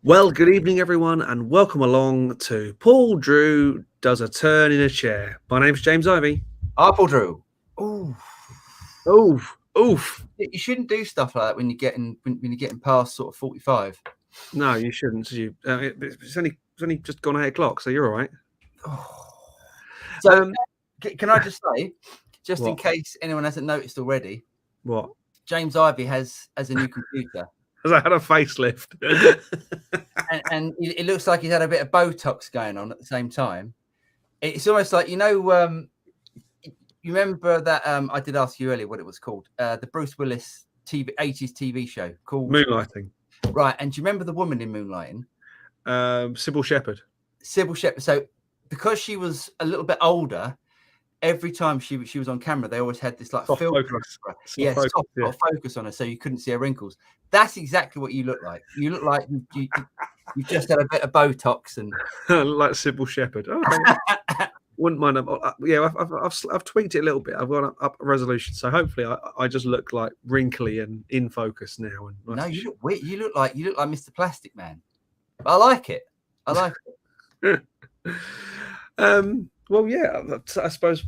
Well, good evening, everyone, and welcome along to Paul Drew Does a Turn in a Chair. My name's James Ivy. Apple Drew. Ooh. Oof. You shouldn't do stuff like that when you're getting past sort of 45. No, you shouldn't. It's only just gone 8 o'clock, so you're all right. So, can I just say, just in What? case anyone hasn't noticed already, What? James Ivy has a new computer. Has I had a facelift? and it looks like he's had a bit of Botox going on at the same time. It's almost like, you remember that I did ask you earlier what it was called, the Bruce Willis 80s TV show called Moonlighting. Right, and do you remember the woman in Moonlighting? Sybil Shepherd. So because she was a little bit older, every time she was on camera, they always had this like Soft filter focus. soft focus on her, so you couldn't see her wrinkles. That's exactly what you look like. You look like you've just had a bit of Botox and like Sybil Shepherd. Okay. Wouldn't mind. I've tweaked it a little bit. I've got up a resolution, so hopefully I just look like wrinkly and in focus now. And no, you look weird. You look like Mr. Plastic Man. I like it. Well, yeah. I suppose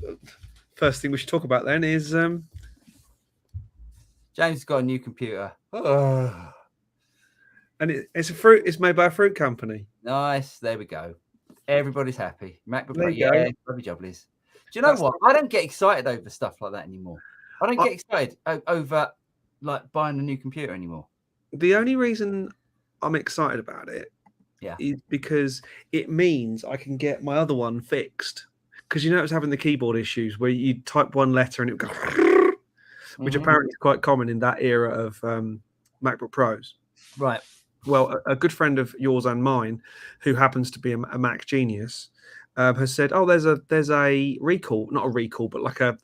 first thing we should talk about then is James has got a new computer. And it's made by a fruit company. Nice. There we go. Everybody's happy. MacBook Pro, lovely jobblies. Do you know what? I don't get excited over stuff like that anymore. I don't get excited over like buying a new computer anymore. The only reason I'm excited about it is because it means I can get my other one fixed. Because it's having the keyboard issues where you type one letter and it would go, which apparently is quite common in that era of MacBook Pros. Right. Well, a good friend of yours and mine, who happens to be a Mac genius, has said, "Oh, there's a recall, not a recall, but like a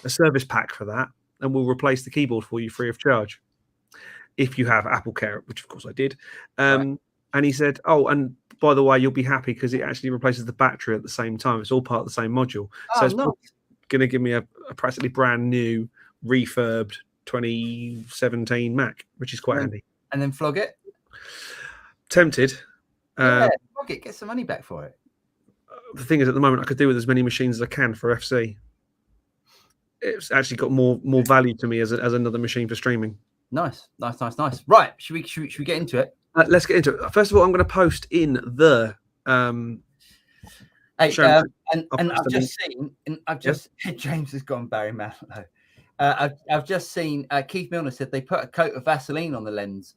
service pack for that, and we'll replace the keyboard for you free of charge if you have Apple Care," which of course I did. And he said, "Oh, and by the way, you'll be happy because it actually replaces the battery at the same time. It's all part of the same module, so it's going to give me a practically brand new, refurbed 2017 Mac, which is quite handy." And then flog it. Tempted. Flog it. Get some money back for it. The thing is, at the moment, I could do with as many machines as I can for FC. It's actually got more value to me as another machine for streaming. Nice. Right. Should we get into it? Let's get into it. First of all, I'm going to post in the. And I've just seen. James has gone Barry Manilow. I've just seen Keith Milner said they put a coat of Vaseline on the lens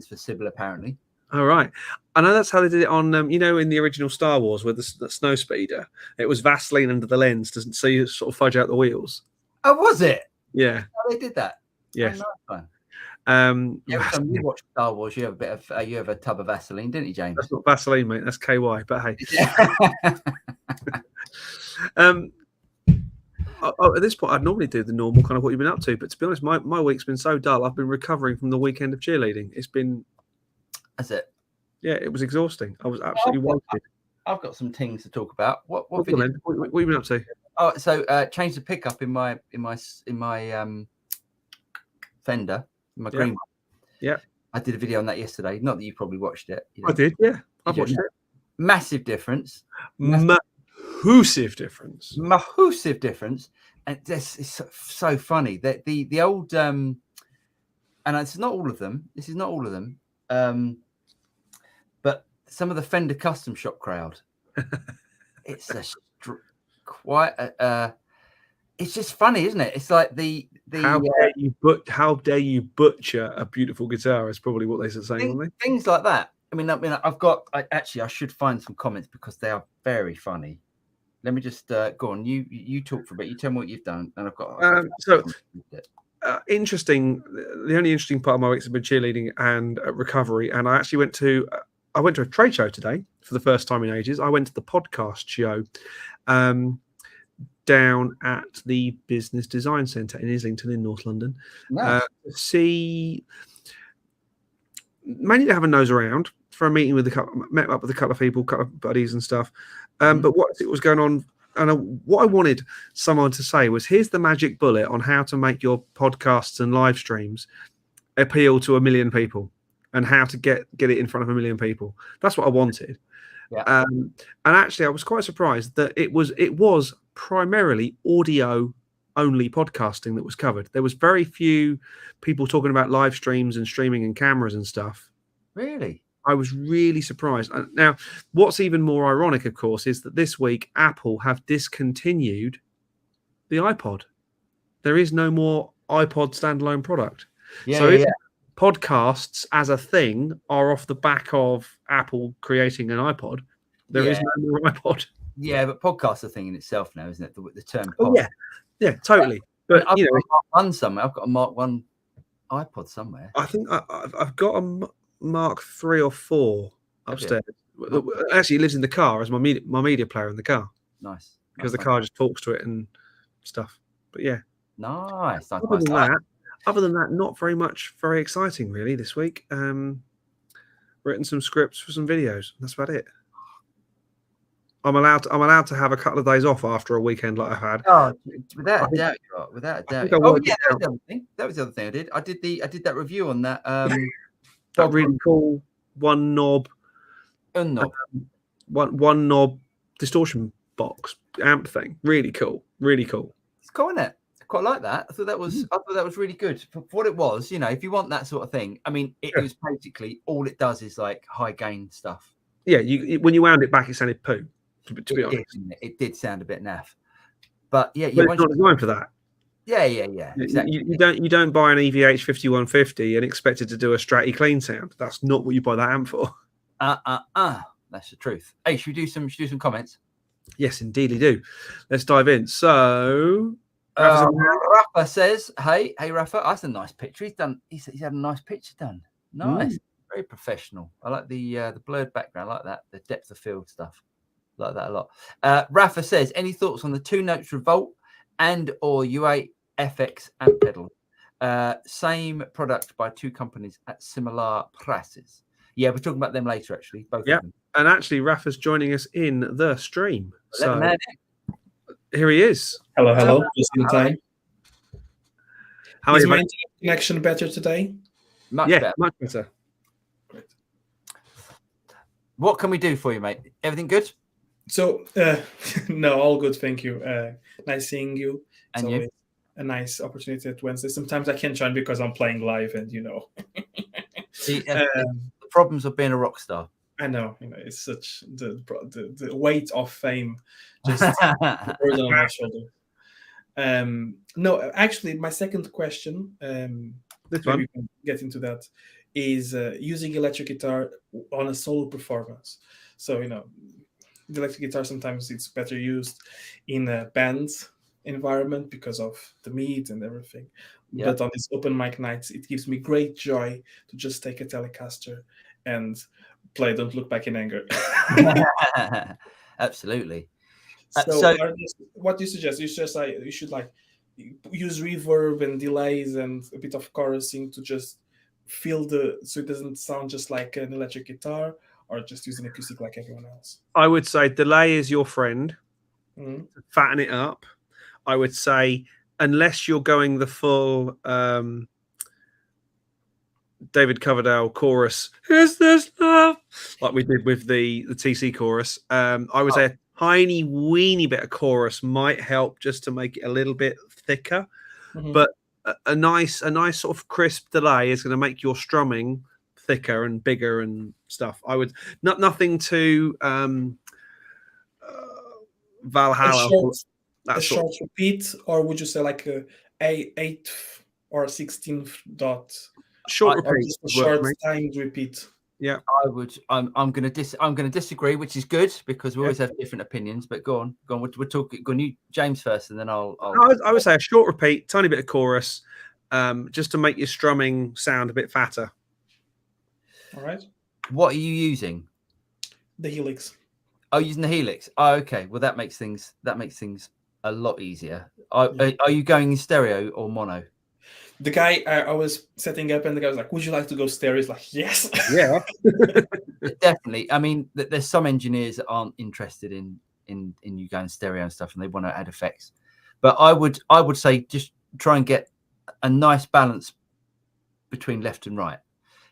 for Sybil apparently. All right, I know that's how they did it on in the original Star Wars with the snow speeder, it was Vaseline under the lens, so you sort of fudge out the wheels. Oh, was it? Yeah. Oh, they did that. Yes. Oh, nice. Every time you watch Star Wars, you have a tub of Vaseline, didn't you, James? That's not Vaseline, mate. That's KY. But hey. At this point, I'd normally do the normal kind of what you've been up to, but to be honest, my week's been so dull. I've been recovering from the weekend of cheerleading. It's been. That's it. Yeah, it was exhausting. I was absolutely wanted. I've got some things to talk about. What have you been up to? Oh, so changed the pickup in my Fender, in my green one. Yeah. I did a video on that yesterday. Not that you probably watched it. I did. Yeah, I've watched it. Massive difference. Massive difference, and this is so funny that the old and it's not all of them. This is not all of them, but some of the Fender custom shop crowd. It's it's just funny, isn't it? It's like the how dare you butcher a beautiful guitar is probably what they said saying. Things like that. I mean, I should find some comments because they are very funny. Let me just go on. You talk for a bit. You tell me what you've done, and I've got. Interesting. The only interesting part of my week has been cheerleading and recovery. And I actually went to a trade show today for the first time in ages. I went to the podcast show down at the Business Design Centre in Islington in North London. Nice. Mainly to have a nose around for a meeting met up with a couple of people, couple of buddies and stuff. But what was going on, and what I wanted someone to say was, here's the magic bullet on how to make your podcasts and live streams appeal to 1 million people. and how to get it in front of 1 million people. That's what I wanted. Yeah. And actually, I was quite surprised that it was primarily audio only podcasting that was covered. There was very few people talking about live streams and streaming and cameras and stuff. Really? I was really surprised. Now, what's even more ironic, of course, is that this week Apple have discontinued the iPod. There is no more iPod standalone product. Podcasts as a thing are off the back of Apple creating an iPod. There is no more iPod. Yeah, but podcast's a thing in itself now, isn't it? The term pod. Oh, yeah, totally. But I've got a Mark 1 somewhere. I've got a Mark 1 iPod somewhere. I think I've got a Mark 3 or 4 upstairs. Actually, it lives in the car as my media player in the car. Nice. Because the car just talks to it and stuff. But yeah. Nice. Other than that, not very exciting really this week. Written some scripts for some videos. That's about it. I'm allowed to have a couple of days off after a weekend like I've had. Oh, without a doubt. Oh yeah, that was the other thing. That was the other thing I did. I did that review on that. That really cool one knob distortion box amp thing. Really cool. It's cool, isn't it? I quite like that. I thought that was really good for what it was. You know, if you want that sort of thing, I mean, it was basically all it does is like high gain stuff. Yeah, when you wound it back, it sounded poo. To be honest, it did sound a bit naff. But yeah, it's not designed for that. Yeah, exactly. You don't buy an EVH 5150 and expect it to do a Stratty clean sound. That's not what you buy that amp for. That's the truth. Hey, should we do some comments? Yes, indeed, we do. Let's dive in. So, Rafa says, "Hey, Rafa, that's a nice picture. He's had a nice picture done. Nice, very professional. I like the blurred background. I like that. The depth of field stuff. Like that a lot." Rafa says, "Any thoughts on the 2 Notes Revolt and or U8 FX amp pedal? Same product by 2 companies at similar prices." Yeah, we're talking about them later, actually. Both of them. And actually, Rafa's joining us in the stream. So here he is. Hello. Just in time. How is my connection better today? Much better. Much better. Great. What can we do for you, mate? Everything good? So, no, all good. Thank you. Nice seeing you. It's and always you? A nice opportunity at Wednesday. Sometimes I can't join because I'm playing live, and See, the problems of being a rock star. I know, it's such the weight of fame just burden on my shoulder. No, actually, my second question, maybe we can get into that, is using electric guitar on a solo performance. So, the electric guitar sometimes it's better used in a band environment because of the meat and everything. Yeah. But on these open mic nights, it gives me great joy to just take a Telecaster and play Don't Look Back in Anger. Absolutely. So what do you suggest? You suggest you should use reverb and delays and a bit of chorusing to just feel so it doesn't sound just like an electric guitar, or just use an acoustic like everyone else? I would say delay is your friend. Fatten it up. I would say, unless you're going the full David Coverdale chorus, "Is this love?" like we did with the TC chorus, I would say a tiny weeny bit of chorus might help just to make it a little bit thicker. But a nice sort of crisp delay is going to make your strumming thicker and bigger and stuff. I would nothing to Valhalla. A short repeat, or would you say like a 8th or 16th dot? Short repeat. Just a short timed repeat. Yeah, I would. I'm going to disagree, which is good because we always have different opinions. But go on. We're talking. Go on, you, James, first, and then I'll. I would say a short repeat, tiny bit of chorus, just to make your strumming sound a bit fatter. All right. What are you using? The Helix. Oh, using the Helix. Oh, okay. Well, that makes things a lot easier. Are you going in stereo or mono? The guy I was setting up, and the guy was like, "Would you like to go stereo?" He's like, "Yes." Yeah. Definitely. I mean, there's some engineers that aren't interested in you going stereo and stuff, and they want to add effects. But I would say just try and get a nice balance between left and right.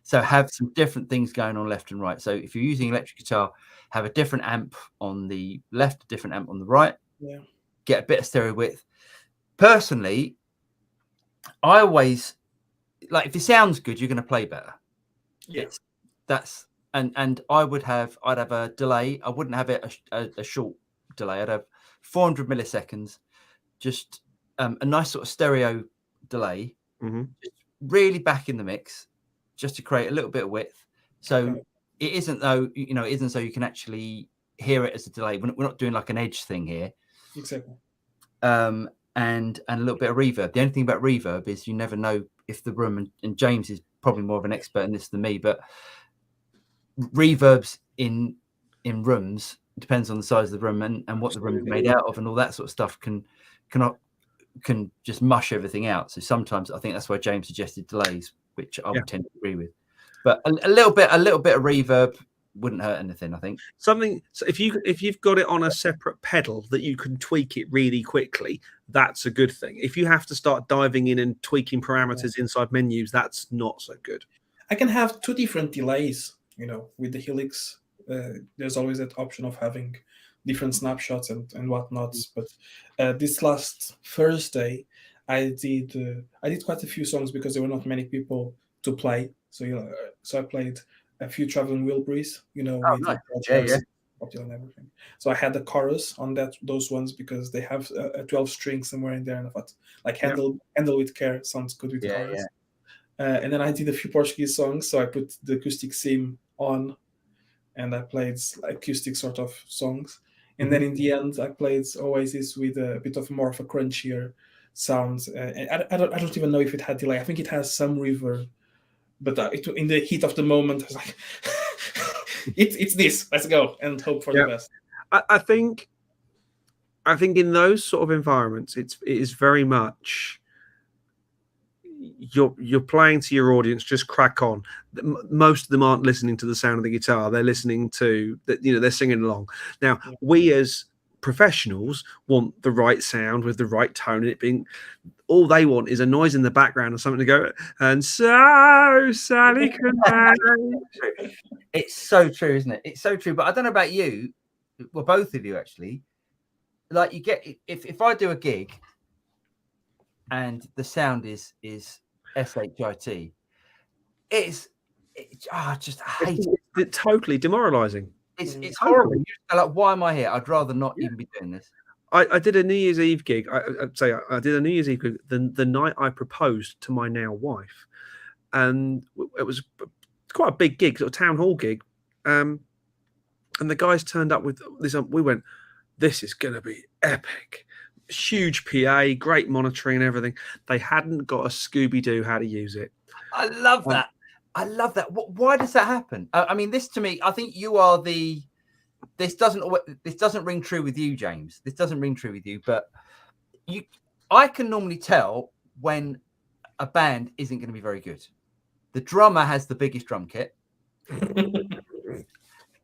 So have some different things going on left and right. So if you're using electric guitar, have a different amp on the left, a different amp on the right. Yeah. Get a bit of stereo width. Personally, I always like, if it sounds good, you're going to play better. Yeah. And I'd have a delay. I wouldn't have it a short delay. I'd have 400 milliseconds, just a nice sort of stereo delay, just really back in the mix, just to create a little bit of width. So it isn't though, it isn't so you can actually hear it as a delay. We're not doing like an edge thing here. Exactly. And a little bit of reverb. The only thing about reverb is you never know if the room, and James is probably more of an expert in this than me, but reverbs in rooms, depends on the size of the room and what the room is made out of, and all that sort of stuff can just mush everything out. So sometimes I think that's why James suggested delays, which I would tend to agree with. But a little bit of reverb wouldn't hurt anything, I think. Something. So if you've got it on a separate pedal that you can tweak it really quickly, that's a good thing. If you have to start diving in and tweaking parameters inside menus, that's not so good. I can have 2 different delays. With the Helix, there's always that option of having different snapshots and whatnot. But this last Thursday, I did quite a few songs because there were not many people to play. So so I played a few Traveling Wilburys, with nice. popular and everything. So I had the chorus on those ones because they have a 12 string somewhere in there, and I thought handle with care sounds good with the chorus. And then I did a few Portuguese songs, so I put the acoustic sim on, and I played acoustic sort of songs. And then in the end, I played Oasis with a bit of more of a crunchier sound. And I don't even know if it had delay. I think it has some reverb, but in the heat of the moment, I was like, it's this. Let's go and hope for the best. I think in those sort of environments, it is very much you're playing to your audience, just crack on. Most of them aren't listening to the sound of the guitar, they're listening to that, they're singing along. Now we as professionals want the right sound with the right tone, and it being all they want is a noise in the background or something to go, and so Sally can It's so true, isn't it? It's so true. But I don't know about you, well, both of you actually, like you get, if I do a gig and the sound is SHIT, I just hate it. It's totally demoralizing. It's horrible. You're like, why am I here? I'd rather not even be doing this. I did a New Year's Eve gig. I'd say I did a New Year's Eve gig the night I proposed to my now wife, and it was quite a big gig, sort of town hall gig. And the guys turned up with this. We went, this is going to be epic. Huge PA, great monitoring and everything. They hadn't got a Scooby-Doo how to use it. I love that. I love that. Why does that happen? I mean, this to me, I think you are this doesn't ring true with you, James. This doesn't ring true with you, but I can normally tell when a band isn't going to be very good. The drummer has the biggest drum kit.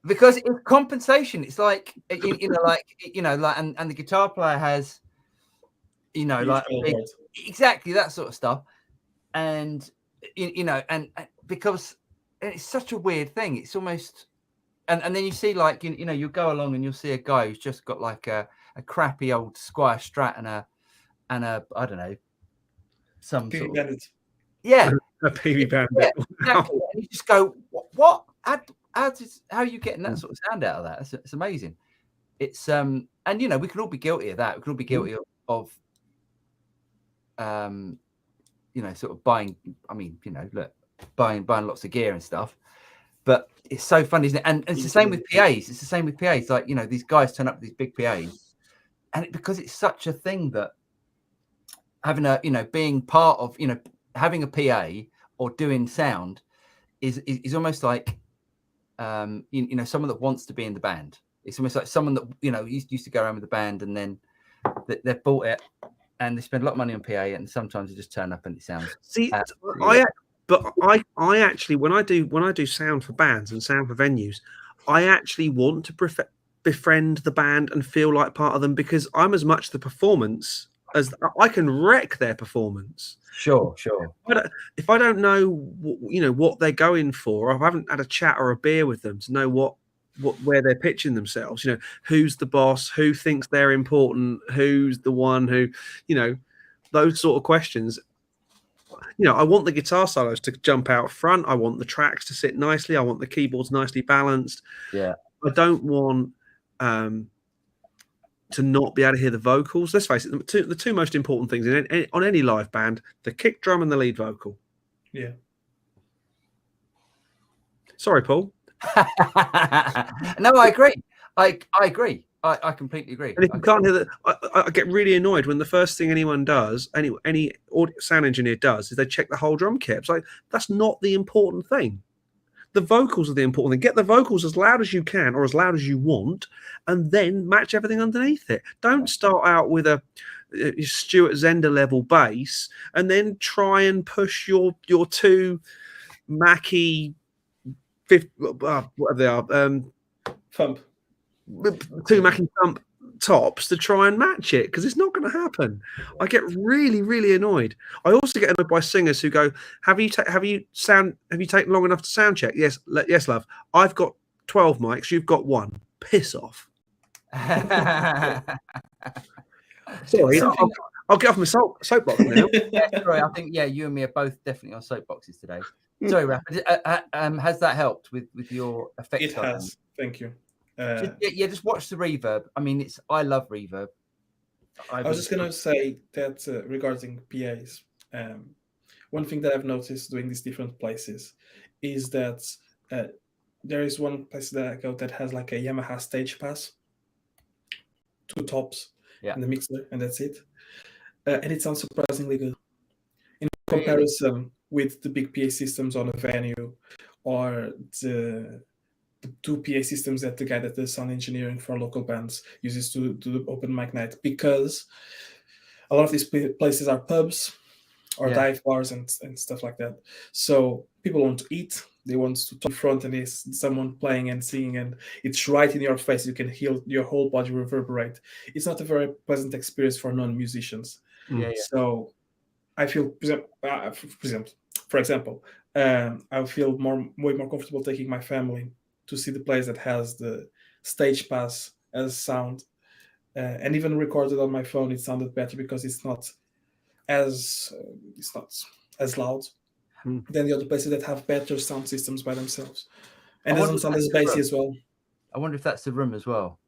Because it's compensation. It's like, and the guitar player has, exactly that sort of stuff. And, and because it's such a weird thing. It's almost, and then you see you'll go along and you'll see a guy who's just got like a crappy old Squire Strat and a I don't know, some sort of, a PB Bandit. Yeah, exactly. And you just go, what? How are you getting that sort of sound out of that? It's amazing. It's and we can all be guilty of that. We can all be guilty of sort of buying. I mean, buying lots of gear and stuff. But it's so fun, isn't it? And it's the same with PAs. It's the same with PAs. Like, these guys turn up with these big PAs, and because it's such a thing that having being part of, having a PA or doing sound is almost like, someone that wants to be in the band. It's almost like someone that, used to go around with the band, and then they've bought it and they spend a lot of money on PA, and sometimes they just turn up and it sounds. See, I actually, when I do sound for bands and sound for venues, I actually want to befriend the band and feel like part of them, because I'm as much the performance as I can wreck their performance. Sure. If I don't know, what they're going for, I haven't had a chat or a beer with them to know where they're pitching themselves. Who's the boss? Who thinks they're important? Who's the one who, those sort of questions. I want the guitar solos to jump out front. I want the tracks to sit nicely. I want the keyboards nicely balanced. Yeah. I don't want to not be able to hear the vocals. Let's face it, the two most important things on any live band, the kick drum and the lead vocal. Yeah. Sorry, Paul. No, I agree. I agree. I completely agree. And if you can't hear that, I get really annoyed when the first thing anyone does, any sound engineer does, is they check the whole drum kit. It's like, that's not the important thing. The vocals are the important thing. Get the vocals as loud as you can or as loud as you want, and then match everything underneath it. Don't start out with a Stuart Zender level bass and then try and push your two Mackie whatever they are, thump. Two Mackie thump tops to try and match it, because it's not going to happen. I get really, really annoyed. I also get annoyed by singers who go, have you taken long enough to sound check? Yes, love. I've got 12 mics, you've got one. Piss off. Sorry, I'll get off my soapbox now. Sorry, I think you and me are both definitely on soapboxes today. Sorry, Raph. Has that helped with your effect? It has. Thank you. Just watch the reverb. I mean, I love reverb. I was just gonna say that regarding PAs, one thing that I've noticed doing these different places is that there is one place that I go that has like a Yamaha stage pass, 2 tops, and the mixer, and that's it. And it sounds surprisingly good in comparison with the big PA systems on a venue, or the 2 PA systems that the guy that does sound engineering for local bands uses to do the open mic night, because a lot of these places are pubs or dive bars and stuff like that. So people want to eat, they want to talk in front, and there's someone playing and singing, and it's right in your face. You can hear your whole body reverberate. It's not a very pleasant experience for non-musicians. So I feel, for example, I feel way more comfortable taking my family to see the place that has the stage pass as sound, and even recorded on my phone, it sounded better because it's not as loud than the other places that have better sound systems by themselves, and it doesn't sound as bassy as well. I wonder if that's the room as well.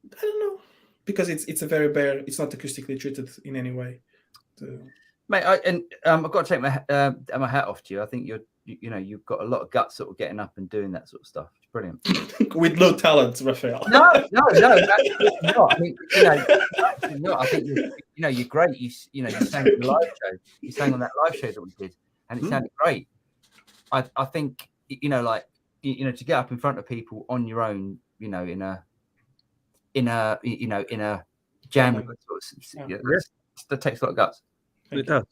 I don't know, because it's a very bare. It's not acoustically treated in any way. Mate, I've got to take my hat off to you. I think you've got a lot of guts sort of getting up and doing that sort of stuff. It's brilliant. With no talent, Raphael. No, absolutely not. I mean, actually not. I think you're great. You sang on the live show. You sang on that live show that we did, and it sounded great. I think to get up in front of people on your own, in a jam, that takes a lot of guts. It does.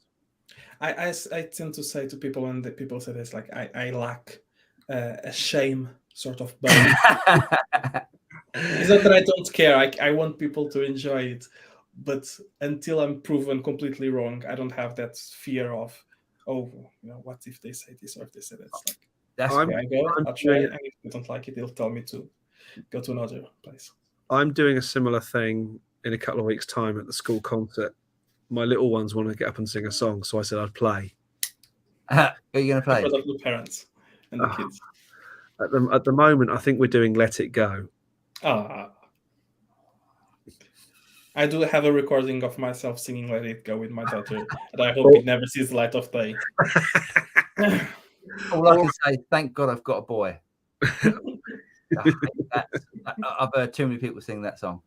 I tend to say to people, and the people say this, like I lack a shame sort of bone. It's not that I don't care. I want people to enjoy it, but until I'm proven completely wrong, I don't have that fear of, what if they say this or if they say that. It's like, that's where I go. I'll try it, and if they don't like it, they'll tell me to go to another place. I'm doing a similar thing in a couple of weeks' time at the school concert. My little ones want to get up and sing a song, so I said I'd play. Are you going to play? For the parents and the kids. At the moment, I think we're doing "Let It Go." I do have a recording of myself singing "Let It Go" with my daughter, and I hope it never sees the light of day. All I can say, thank God I've got a boy. I've heard too many people sing that song.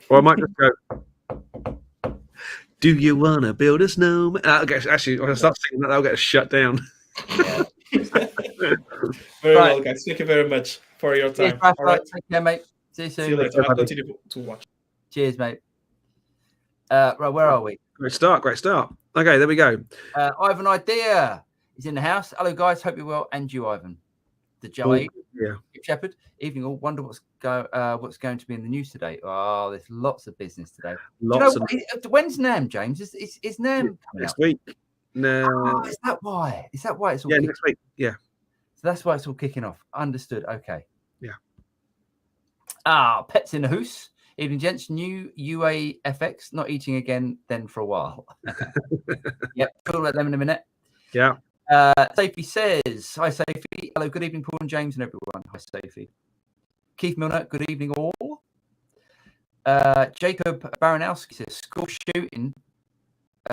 Or I might just go, "Do you wanna build a snowman?" Actually, when I start singing that, I'll get shut down. Yeah. Very well, guys. Thank you very much for your time. All right. Take care, mate. See you soon. See you later. I'll continue to watch. Cheers, mate. Right, where are we? Great start. Okay, there we go. Ivan Idea is in the house. Hello, guys. Hope you're well. And you, Ivan. The Joey. Yeah. Shepherd, evening all. Wonder what's going to be in the news today. Oh, there's lots of business today. When's NAM, James? Is NAM coming next out? week? No. Oh, is that why? Is that why it's all? Yeah, next week. Yeah. So that's why it's all kicking off. Understood. Okay. Yeah. Pets in the hoose. Evening, gents. New UAFX. Not eating again then for a while. Yep. Talk about them in a minute. Yeah. Safety says, hi, Safety. Hello, good evening, Paul and James and everyone. Hi, Safety. Keith Milner, good evening, all. Jacob Baranowski says, school shooting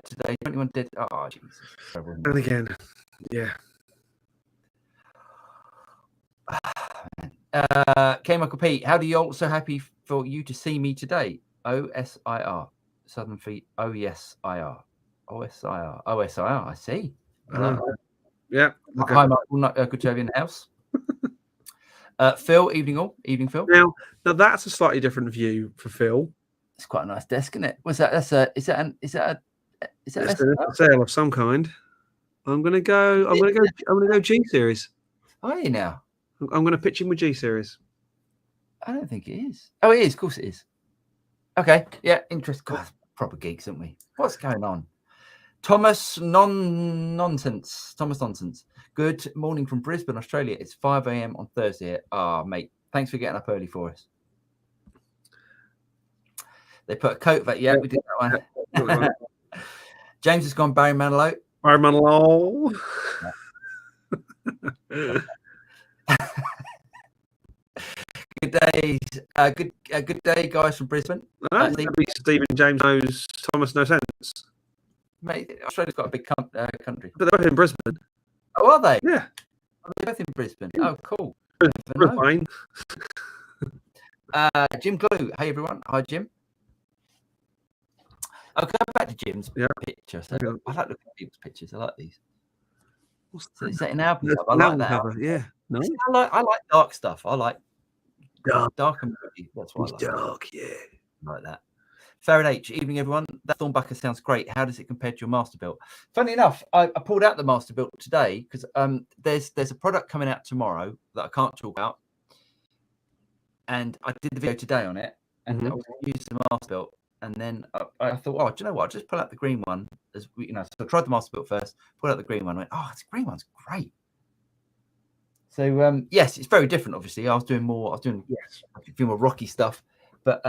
today. 21 dead. Oh, Jesus. And again, yeah. K. Michael P. How do you all? So happy for you to see me today. OSIR. Southern Feet. OSIR. OSIR. OSIR. I see. Yeah. Okay. Hi, Michael. Good to have you in the house. Phil, evening all. Evening, Phil. Now that's a slightly different view for Phil. It's quite a nice desk, isn't it? What's that? Is that a sale of some kind? I'm gonna go G series. Are you now? I'm gonna pitch him with G series. I don't think it is. Oh, it is. Of course it is. Okay. Yeah. Interesting. God, proper geeks, aren't we? What's going on? Thomas Nonsense. Good morning from Brisbane, Australia. It's 5 a.m. on Thursday. Mate, thanks for getting up early for us. They put a coat of it. Yeah, we did that one. James has gone Barry Manilow. Barry Manilow. Good day. Good day, guys from Brisbane. Stephen James knows Thomas no sense. Mate, Australia's got a big country. But they're both in Brisbane. Oh, are they? Yeah. Are they both in Brisbane? Oh, cool. Brisbane. Jim Glue. Hey, everyone. Hi, Jim. I'll go back to Jim's picture. So I like looking at people's pictures. I like these. So is that an album cover? I like that. Cover, yeah. No. I like dark stuff. I like dark and pretty. That's what I like. Dark, yeah. I like that. Farrad H. Evening, everyone. That Thornbacher sounds great. How does it compare to your Masterbuilt? Funny enough, I pulled out the Masterbuilt today because there's a product coming out tomorrow that I can't talk about, and I did the video today on it, and I was using the Masterbuilt, and then I thought, oh, do you know what? I'll just pull out the green one, so I tried the Masterbuilt first, pulled out the green one, and went, oh, the green one's great. So yes, it's very different. Obviously, I was doing a few more rocky stuff, but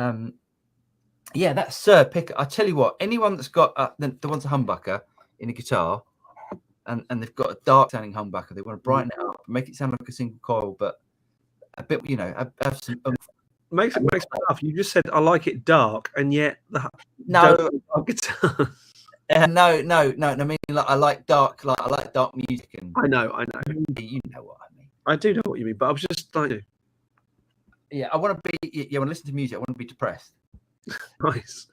yeah, that Sir pick. I tell you what, anyone that's got the wants a humbucker in a guitar, and they've got a dark sounding humbucker, they want to brighten it up, make it sound like a single coil, but a bit, have some. Makes me laugh. You just said I like it dark, and yet guitar. No. I mean, like I like dark music, and I know. You know what I mean. I do know what you mean, but I was just like, yeah, I want to be. Yeah, when I listen to music, I want to be depressed. Nice.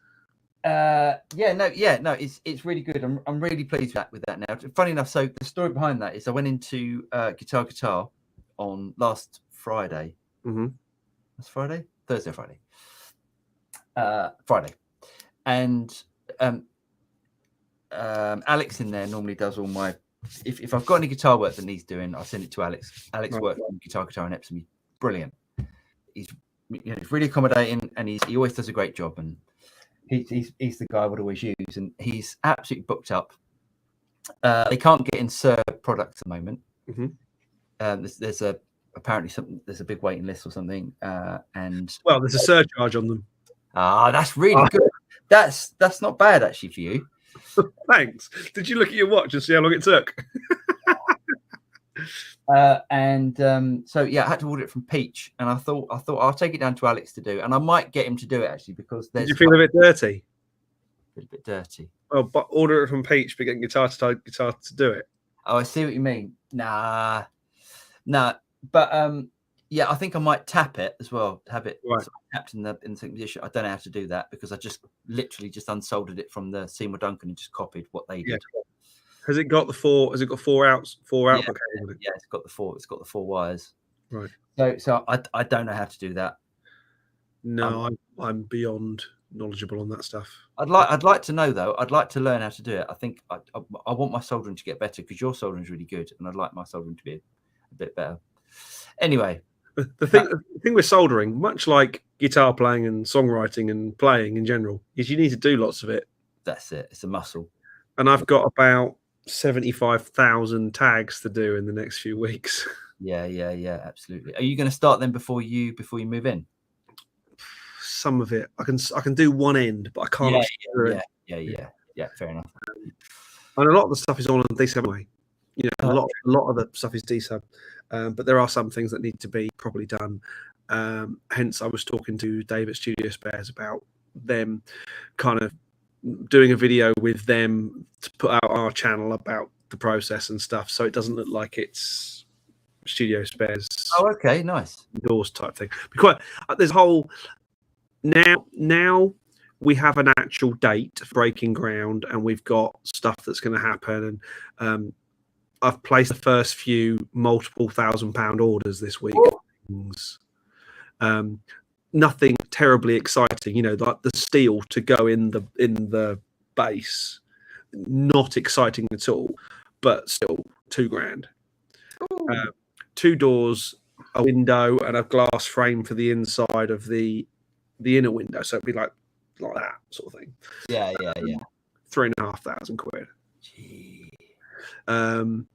It's really good. I'm really pleased with that now. Funny enough, so the story behind that is I went into Guitar on last Friday. That's Friday? Thursday, Friday. Friday. And Alex in there normally does all my if I've got any guitar work that needs doing, I send it to Alex. Alex works on Guitar in Epsom. He's brilliant. He's really accommodating, and he always does a great job, and he's the guy I would always use, and he's absolutely booked up. They can't get in Sir products at the moment. There's a big waiting list or something, and there's a surcharge on them. That's really good. That's not bad actually for you. Thanks. Did you look at your watch and see how long it took? So yeah, I had to order it from Peach, and I thought I'll take it down to Alex to do, and I might get him to do it actually because Did you feel a bit dirty? A bit dirty. Well, but order it from Peach, but getting guitar to do it. Oh, I see what you mean. Nah. But yeah, I think I might tap it as well. Have it sort of tapped in the same position. I don't know how to do that because I just literally unsoldered it from the Seymour Duncan and just copied what they did. Has it got the four? Has it got four outs? Yeah, it's got the four. It's got the four wires. Right. So I don't know how to do that. No, I'm beyond knowledgeable on that stuff. I'd like to know though. I'd like to learn how to do it. I think I want my soldering to get better because your soldering is really good, and I'd like my soldering to be a bit better. Anyway, the thing with soldering, much like guitar playing and songwriting and playing in general, is you need to do lots of it. That's it. It's a muscle. And I've got about 75,000 tags to do in the next few weeks. Yeah, absolutely. Are you going to start them before you move in? Some of it I can do one end, but I can't. Yeah. Fair enough. And a lot of the stuff is all on D-sub anyway. You know, a lot of the stuff is D-sub, but there are some things that need to be properly done. Hence, I was talking to Dave at Studio Spares about them kind of doing a video with them to put out our channel about the process and stuff, so it doesn't look like it's Studio Spares. Oh, okay, nice. Doors type thing. Because there's a whole now we have an actual date for breaking ground, and we've got stuff that's going to happen. And I've placed the first few multiple £1,000 orders this week. Nothing terribly exciting, you know, like the steel to go in the base. Not exciting at all, but still £2,000. 2 doors, a window, and a glass frame for the inside of the inner window. So it'd be like that sort of thing. Yeah. 3,500 quid. Gee. The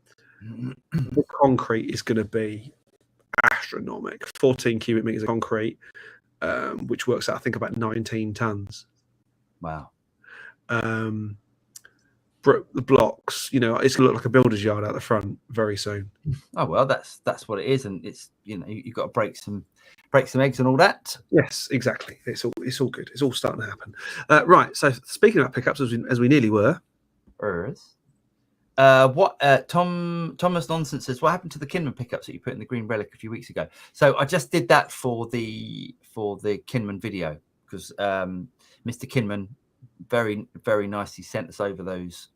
concrete is going to be astronomical. 14 cubic meters of concrete, which works out, I think, about 19 tons. Wow. The blocks, you know, it's going to look like a builder's yard out the front very soon. Oh well, that's what it is, and it's, you know, you've got to break some eggs and all that. Yes, exactly. It's all good. It's all starting to happen. Right. So speaking about pickups, as we nearly were. Thomas Nonsense says, what happened to the Kinman pickups that you put in the green relic a few weeks ago? So I just did that for the Kinman video, because Mr. Kinman very, very nicely sent us over those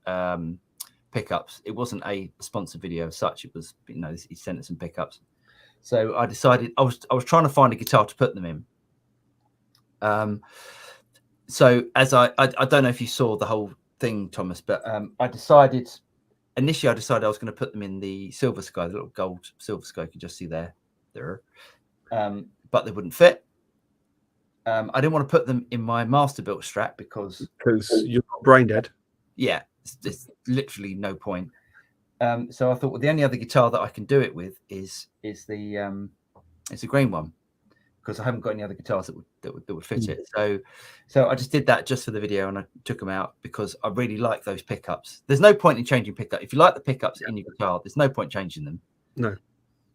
pickups. It wasn't a sponsored video as such. It was, you know, he sent us some pickups. So I decided I was trying to find a guitar to put them in. So as I don't know if you saw the whole thing, Thomas, but initially I decided I was going to put them in the Silver Sky, the little gold Silver Sky you can just see there. But they wouldn't fit. I didn't want to put them in my Masterbuilt Strat because you're not brain dead. Yeah, there's literally no point. So I thought, well, the only other guitar that I can do it with is the green one, because I haven't got any other guitars that would fit it. So I just did that just for the video, and I took them out because I really like those pickups. There's no point in changing pickup. If you like the pickups in your guitar, there's no point changing them. No.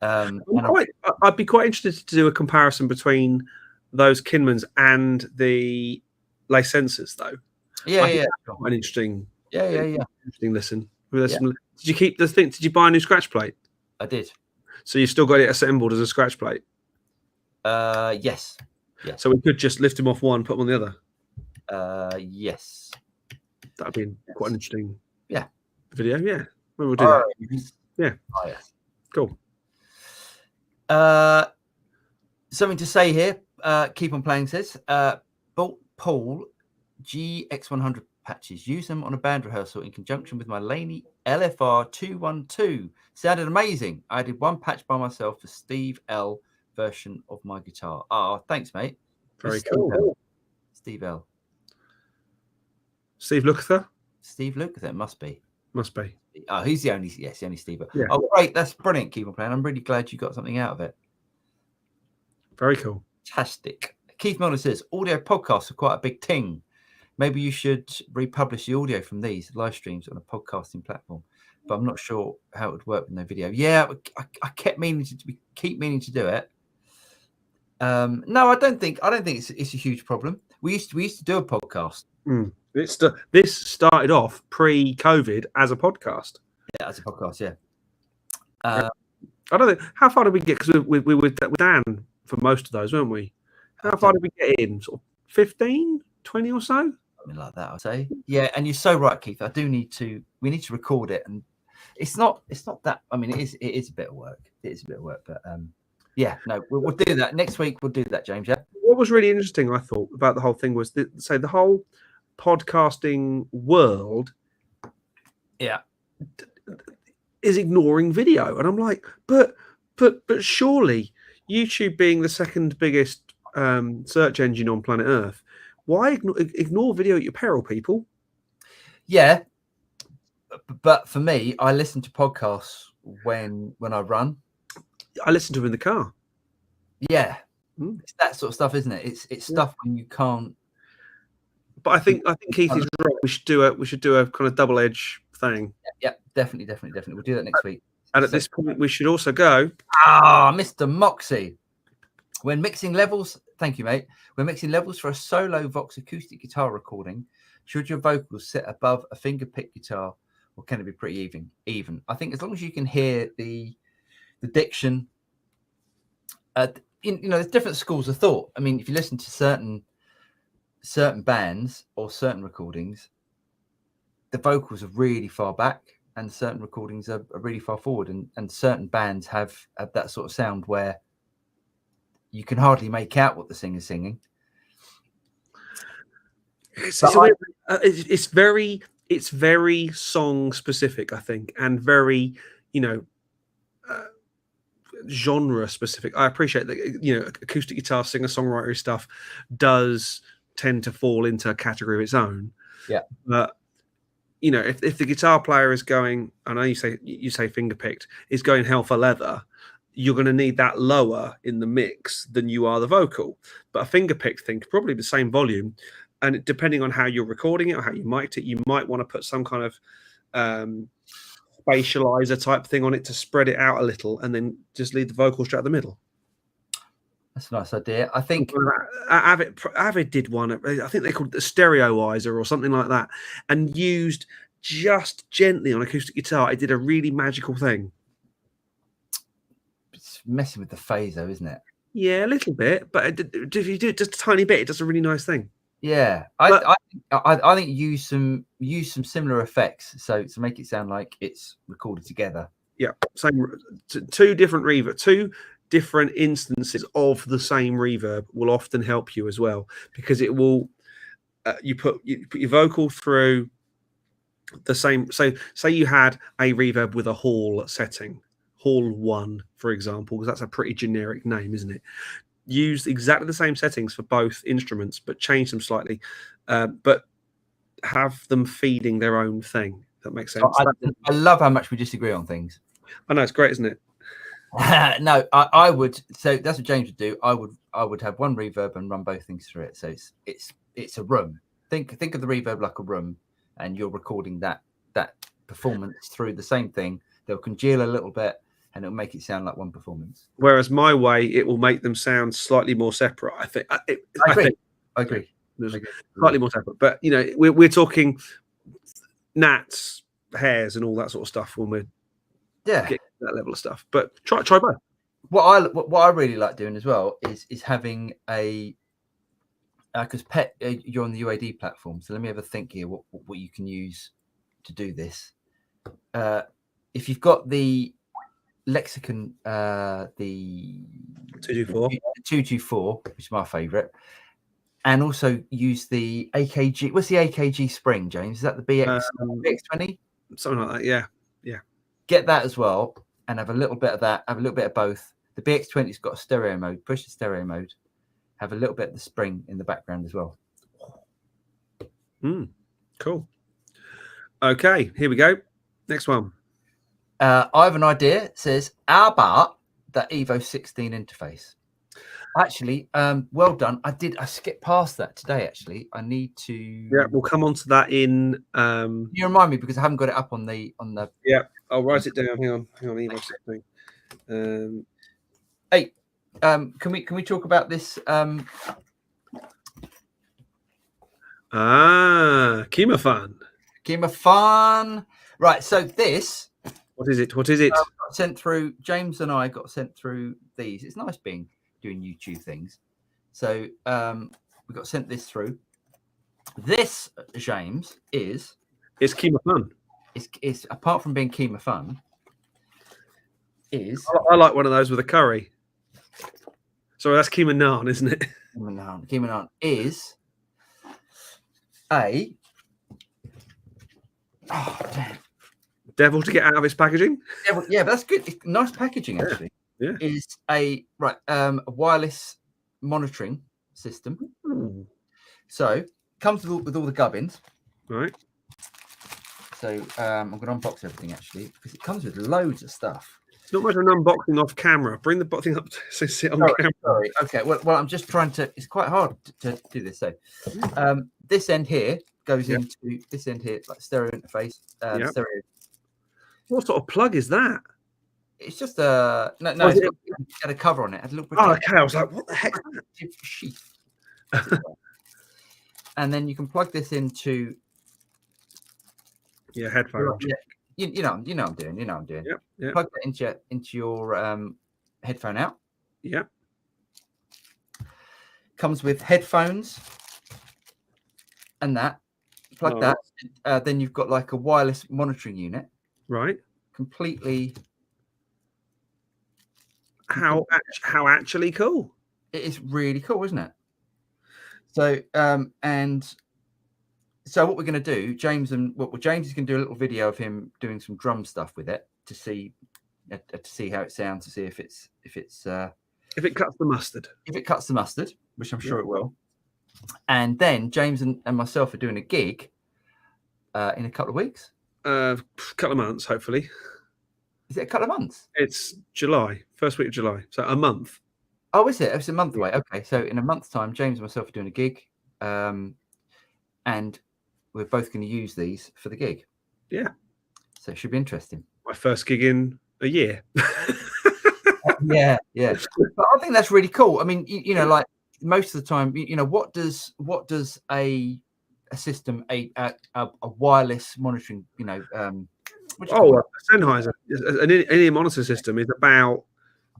I'd be quite interested to do a comparison between those Kinmans and the lace sensors, though. Yeah. An interesting. Yeah. Interesting listen. Did you keep the thing? Did you buy a new scratch plate? I did. So you've still got it assembled as a scratch plate? Yes. Yeah. So we could just lift them off one, put them on the other? Yes. That'd be quite an interesting video. Yeah. Maybe we'll do that. Yeah. Oh, yeah. Cool. Something to say here. Keep on playing says, Paul GX100 patches. Use them on a band rehearsal in conjunction with my Laney LFR 212. Sounded amazing. I did one patch by myself for Steve L version of my guitar. Oh, thanks, mate. Very cool. Steve L. Steve Lukather? Steve Lukather, must be. Oh, he's the only Steve. Yeah. Oh, great. That's brilliant. Keep on playing. I'm really glad you got something out of it. Very cool. Fantastic. Keith Milner says, audio podcasts are quite a big thing. Maybe you should republish the audio from these live streams on a podcasting platform, but I'm not sure how it would work with no video. Yeah, I keep meaning to do it. No, I don't think it's a huge problem. We used to do a podcast. This started off pre-COVID as a podcast. Yeah, as a podcast. Yeah. I don't know how far did we get, because we were with Dan for most of those, weren't we? How far did we get in? Sort of 15, 20 or so? Something like that, I'd say. Yeah, and you're so right, Keith. We need to record it, and it's not that. I mean, it is a bit of work. It is a bit of work, but yeah, no, we'll do that next week. We'll do that, James. Yeah. What was really interesting, I thought, about the whole thing was the whole podcasting world, is ignoring video, and I'm like, but but surely YouTube being the second biggest search engine on planet Earth, why ignore video at your peril, people? Yeah, but for me, I listen to podcasts when I run. I listen to them in the car. Yeah, it's that sort of stuff, isn't it? It's stuff when you can't. But I think Keith is right. We should do a kind of double edge thing. Yeah, definitely. We'll do that next week. And at this point, we should also go. Mr. Moxie. When mixing levels, thank you, mate. When mixing levels for a solo Vox acoustic guitar recording, should your vocals sit above a finger-picked guitar, or can it be pretty even? I think as long as you can hear the diction. There's different schools of thought. I mean, if you listen to certain bands or certain recordings, the vocals are really far back, and certain recordings are really far forward, and certain bands have that sort of sound where you can hardly make out what the singer's singing. It's very song specific, I think, and very genre specific. I appreciate that acoustic guitar singer-songwriter stuff does tend to fall into a category of its own. Yeah. But if the guitar player is going, I know you say finger picked, is going hell for leather, you're going to need that lower in the mix than you are the vocal. But a finger picked thing, probably the same volume, and depending on how you're recording it or how you mic'd it, you might want to put some kind of spatializer type thing on it to spread it out a little, and then just leave the vocal straight at the middle. That's a nice idea. I think Avid did one. I think they called it the stereoizer or something like that, and used just gently on acoustic guitar. It did a really magical thing. It's messing with the phase, though, isn't it? Yeah, a little bit, but if you do it just a tiny bit, it does a really nice thing. Yeah, I think use some similar effects, so to make it sound like it's recorded together. Yeah, same. Two different instances of the same reverb will often help you as well, because it will you put your vocal through the same. So say you had a reverb with a hall setting, hall 1, for example, because that's a pretty generic name, isn't it? Use exactly the same settings for both instruments, but change them slightly, but have them feeding their own thing. That makes sense. I love how much we disagree on things. I know, it's great, isn't it? No, I would. So that's what James would do. I would have one reverb and run both things through it. So it's a room. Think of the reverb like a room, and you're recording that performance through the same thing. They'll congeal a little bit, and it'll make it sound like one performance. Whereas my way, it will make them sound slightly more separate. I agree. Slightly more separate, but we're talking gnats, hairs, and all that sort of stuff when we're getting that level of stuff. But try both. What I really like doing as well is having a because you're on the UAD platform. So let me have a think here. What you can use to do this. If you've got the lexicon, the 224, which is my favorite, and also use the AKG. What's the AKG spring, James? Is that the BX20? Something like that. Yeah. Get that as well, and have a little bit of that. Have a little bit of both. The BX20's got a stereo mode. Push the stereo mode. Have a little bit of the spring in the background as well. Cool. Okay, here we go. Next one. I have an idea. It says, how about the Evo 16 interface? Actually, well done. I skipped past that today, actually. I need to... Yeah, we'll come on to that in... You remind me, because I haven't got it up on the... Yeah, I'll write it down. Hang on, Evo 16. Hey, can we talk about this? Kima fun. Right, so this... What is it? Got sent through. James and I got sent through these. It's nice doing YouTube things. So we got sent this through. This, James, it's Kima fun. It's apart from being Kima fun, I like one of those with a curry. Sorry, that's Kima naan, isn't it? Kima naan is a devil to get out of its packaging. Yeah, but that's good. It's nice packaging, actually. is a wireless monitoring system. Ooh. So comes with all the gubbins. Right. So I'm going to unbox everything actually because it comes with loads of stuff. It's not much of an unboxing off camera. Bring the thing up so sit on camera. Sorry. Okay. Well, I'm just trying to. It's quite hard to do this. So this end here goes into this end here, like stereo interface. Stereo. What sort of plug is that? It's just no. It's got a cover on it. A little okay. I was like, what the heck? Sheath. And then you can plug this into headphone. You know I'm doing. Yep. Plug that into your headphone out. Yep. Comes with headphones and that. Plug that. Then you've got like a wireless monitoring unit. Right. Completely. How actually cool. It is really cool, isn't it? So and so what we're going to do, James is going to do a little video of him doing some drum stuff with it to see how it sounds, to see if it cuts the mustard. If it cuts the mustard, which I'm sure it will. And then James and myself are doing a gig in a couple of weeks. Couple of months, hopefully. Is it a couple of months? It's July, first week of July, so a month. Oh, is it? It's a month away. Okay, so in a month's time, James and myself are doing a gig, and we're both going to use these for the gig. Yeah. So it should be interesting. My first gig in a year. Yeah. But I think that's really cool. I mean, you know, like most of the time, you know, what does a system, a wireless monitoring, you know, Sennheiser, an in-ear monitor system is about,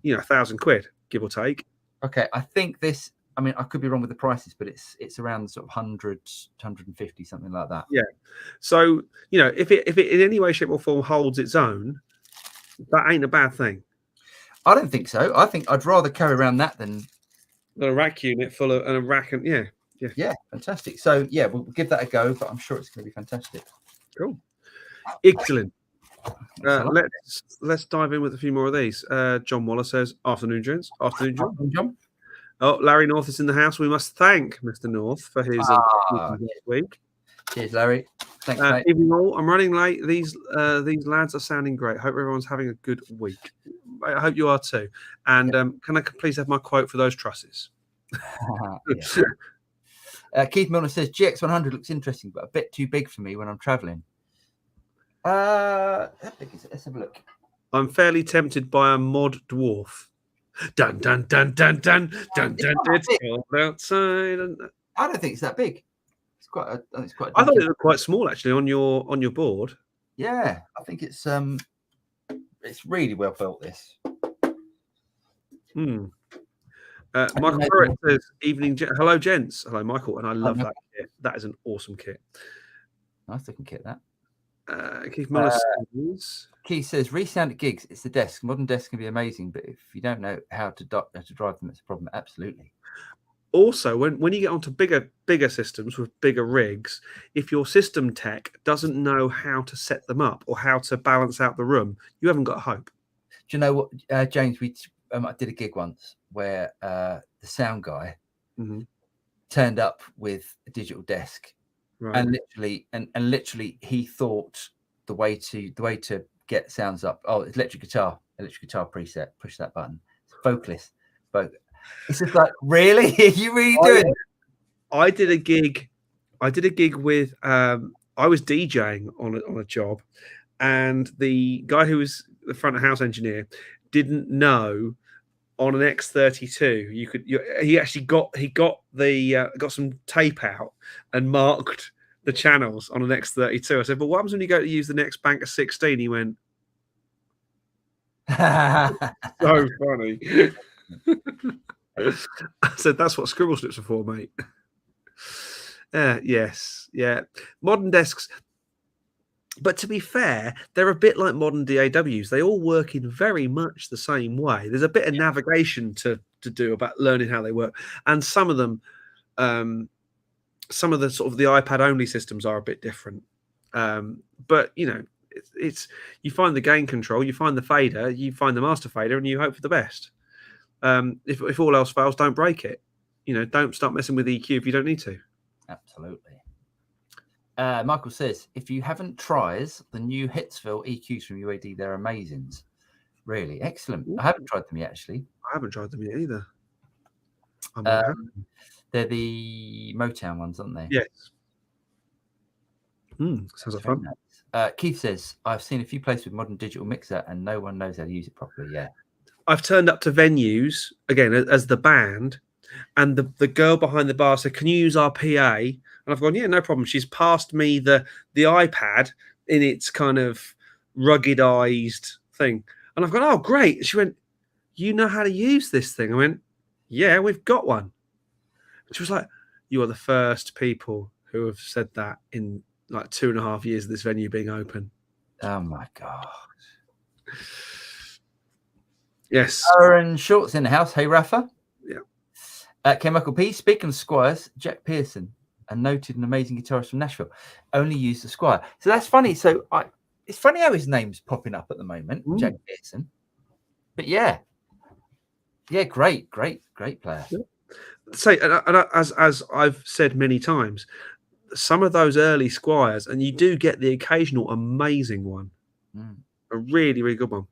you know, £1,000, give or take. Okay, I think this. I mean, I could be wrong with the prices, but it's around sort of 100, 150, something like that. Yeah. So, you know, if it in any way, shape, or form holds its own, that ain't a bad thing. I don't think so. I think I'd rather carry around that than a rack unit full of a rack and yeah, fantastic. So yeah, we'll give that a go, but I'm sure it's going to be fantastic. Cool, excellent. Let's dive in with a few more of these. John Waller says, "Afternoon, gents. Afternoon, John. Afternoon, John. Oh, Larry North is in the house. We must thank Mr. North for his this week. Cheers, Larry. Thanks, mate. Evening all. I'm running late. These lads are sounding great. Hope everyone's having a good week. I hope you are too. And can I please have my quote for those trusses? Keith Milner says GX100 looks interesting, but a bit too big for me when I'm traveling. How big is it? Let's have a look. I'm fairly tempted by a mod dwarf. Dun dun dun dun dun dun dun. It's cold outside. I don't think it's that big. It's quite. I thought it looked quite small actually on your board. Yeah, I think it's really well built. This. Michael Burrett says, "Evening, hello, gents. Hello, Michael." And I love that kit. That is an awesome kit. Nice looking kit. That. Keith Miller says, Keith says, "Resound at gigs. It's the desk. Modern desks can be amazing, but if you don't know how to drive them, it's a problem." Absolutely. Also, when you get onto bigger systems with bigger rigs, if your system tech doesn't know how to set them up or how to balance out the room, you haven't got hope. Do you know what, James? I did a gig once where the sound guy turned up with a digital desk, right. and literally he thought the way to get sounds up. Oh, it's electric guitar preset. Push that button. Vocalist. It's just like, really? You really doing it? I did a gig with I was DJing on a job, and the guy who was the front of house engineer didn't know on an X32 he actually got some tape out and marked the channels on an X32. I said, "But what happens when you go to use the next bank of 16?" He went, so funny. I said, "That's what scribble strips are for, mate." Yes, yeah. Modern desks, but to be fair, they're a bit like modern DAWs. They all work in very much the same way. There's a bit of navigation to do about learning how they work, and some of them, some of the sort of the iPad only systems are a bit different. But you know, It's you find the gain control, you find the fader, you find the master fader, and you hope for the best. If all else fails, don't break it. Don't start messing with EQ if you don't need to. Absolutely. Michael says, if you haven't tried the new Hitsville EQs from UAD, they're amazing. Really excellent. I haven't tried them yet, actually. I haven't tried them yet either. They're the Motown ones, aren't they? Yes. Sounds like fun. Nice. Keith says, I've seen a few places with modern digital mixer and no one knows how to use it properly. Yeah. I've turned up to venues, again, as the band, and the girl behind the bar said, can you use our PA? And I've gone, yeah, no problem. She's passed me the iPad in its kind of ruggedized thing. And I've gone, oh, great. She went, you know how to use this thing? I went, yeah, we've got one. She was like, you are the first people who have said that in like 2.5 years of this venue being open. Oh, my God. Yes. Aaron Short's in the house. Hey, Rafa. Yeah. Chemical P. Speaking of Squires, Jack Pearson, a noted and amazing guitarist from Nashville, only used the Squire. So that's funny. So it's funny how his name's popping up at the moment, Jack Pearson. But yeah, great player. Yeah. Say, and as I've said many times, some of those early Squires, and you do get the occasional amazing one, a really, really good one.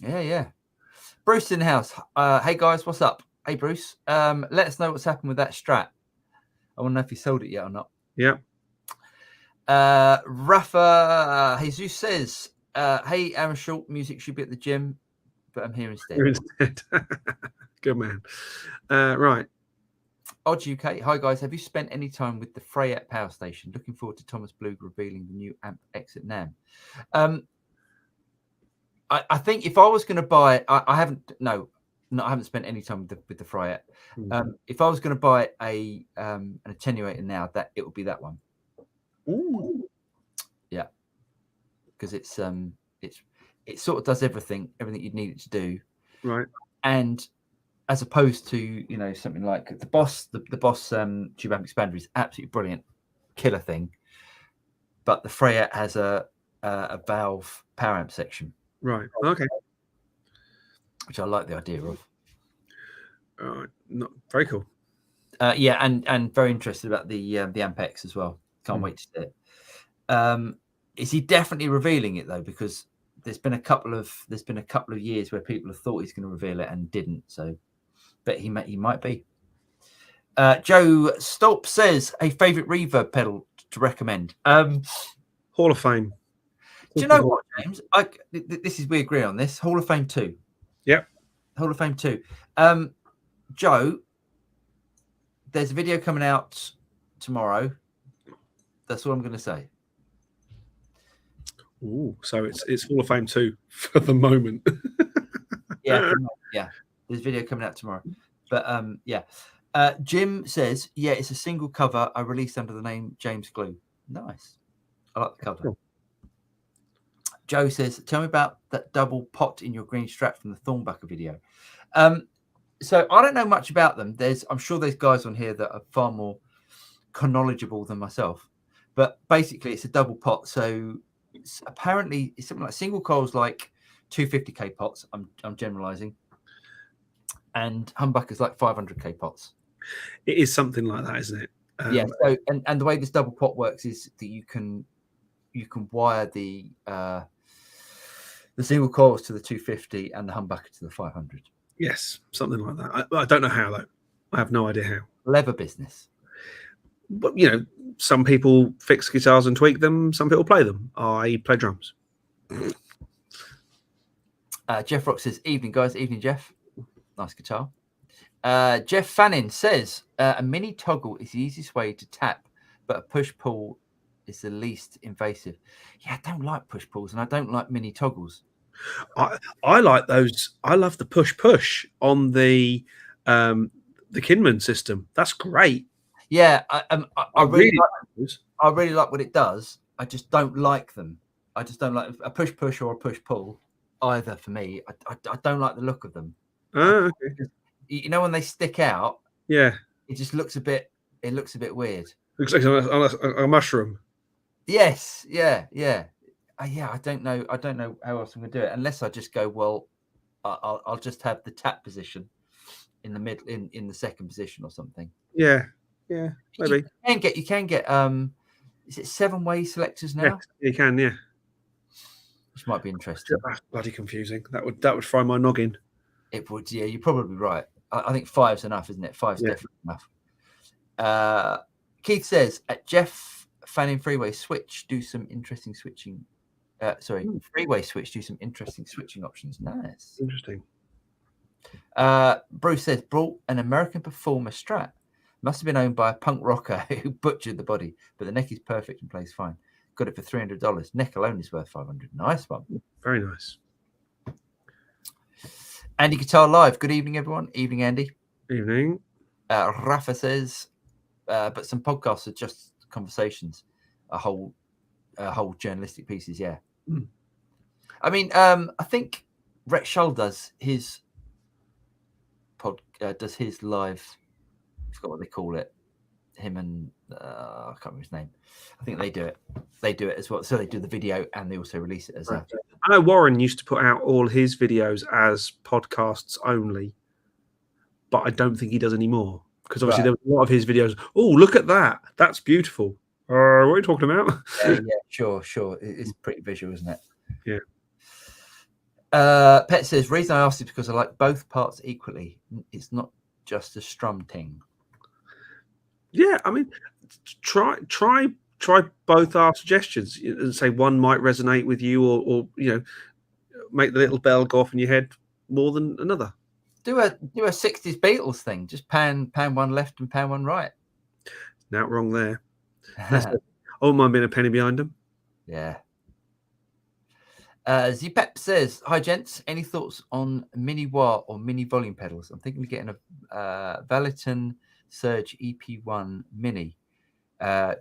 Yeah. Bruce in the house. Hey guys, what's up? Hey Bruce. Let us know what's happened with that Strat. I want to know if he sold it yet or not. Yeah. Rafa Jesus says, hey, Aaron Short, music should be at the gym, but I'm here instead. Good man. Right. Odd UK. Hi guys, have you spent any time with the Freyet power station? Looking forward to Thomas Blug revealing the new amp exit NAM. I think if I was going to buy, I haven't spent any time with the Freyet. If I was going to buy an attenuator now, that it would be that one. Ooh. Yeah, because it sort of does everything you'd need it to do. Right. And as opposed to something like the Boss tube amp expander is absolutely brilliant, killer thing. But the Freyet has a valve power amp section. Right. Okay. Which I like the idea of. Not very cool. Yeah, and very interested about the Ampex as well. Can't wait to see it. Is he definitely revealing it though? Because there's been a couple of years where people have thought he's going to reveal it and didn't. So, but he might be. Joe Stolp says a favorite reverb pedal to recommend. Hall of Fame. Do you know what, James? This is we agree on this. Hall of Fame 2. Yep. Hall of Fame 2. Joe, there's a video coming out tomorrow. That's all I'm going to say. Ooh, so it's Hall of Fame 2 for the moment. Yeah. There's a video coming out tomorrow. But yeah. Jim says, yeah, it's a single cover I released under the name James Glue. Nice. I like the cover. Cool. Joe says, tell me about that double pot in your green Strat from the Thornbacher video. So I don't know much about them. I'm sure there's guys on here that are far more knowledgeable than myself. But basically, it's a double pot. So apparently, it's something like single coils, like 250k pots. I'm generalizing, and humbuckers like 500k pots. It is something like that, isn't it? Yeah. So and the way this double pot works is that you can wire the single coils to the 250 and the humbucker to the 500. Yes, something like that. I don't know how though. I have no idea how. Leather business. But some people fix guitars and tweak them. Some people play them. I play drums. Jeff Rock says, evening guys. Evening, Jeff. Nice guitar. Jeff Fannin says, a mini toggle is the easiest way to tap, but a push-pull is the least invasive. Yeah, I don't like push-pulls and I don't like mini toggles. I like those. I love the push on the Kinman system. That's great. Yeah, I really like what it does. I just don't like them. I just don't like a push or a push-pull either for me. I don't like the look of them. Oh, okay. When they stick out, yeah, it just looks a bit weird. Looks like a mushroom. Yes, yeah. Yeah, I don't know how else I'm going to do it unless I just go, well, I'll just have the tap position in the middle, in the second position or something. Yeah, maybe. You can get is it 7-way selectors now? Yeah, you can, yeah. Which might be interesting. That's bloody confusing. That would fry my noggin. It would, yeah. You're probably right. I think 5's enough, isn't it? 5's definitely enough. Keith says at Jeff Fanning Freeway Switch, do some interesting switching. Freeway Switch, do some interesting switching options. Nice. Interesting. Bruce says brought an American Performer Strat. Must have been owned by a punk rocker who butchered the body, but the neck is perfect and plays fine. Got it for $300. Neck alone is worth $500. Nice one. Very nice. Andy Guitar Live. Good evening, everyone. Evening, Andy. Evening. Rafa says, but some podcasts are just conversations, a whole journalistic pieces. Yeah. Mm. I mean, I think Rhett Shull does his live. I forgot what they call it. Him and I can't remember his name. I think they do it. They do it as well. So they do the video and they also release it as I know Warren used to put out all his videos as podcasts only, but I don't think he does anymore because obviously there was a lot of his videos. Oh, look at that! That's beautiful. What are you talking about? Yeah, sure. It's pretty visual, isn't it? Yeah. Pet says, reason I asked is because I like both parts equally. It's not just a strum thing. Yeah, I mean, try both our suggestions and say one might resonate with you, or make the little bell go off in your head more than another. Do a 60s Beatles thing. Just pan one left and pan one right. Not wrong there. Oh, mind being a penny behind them. Yeah. Zpep says, hi gents, any thoughts on mini wah or mini volume pedals? I'm thinking of getting a Valiton Surge EP1 mini.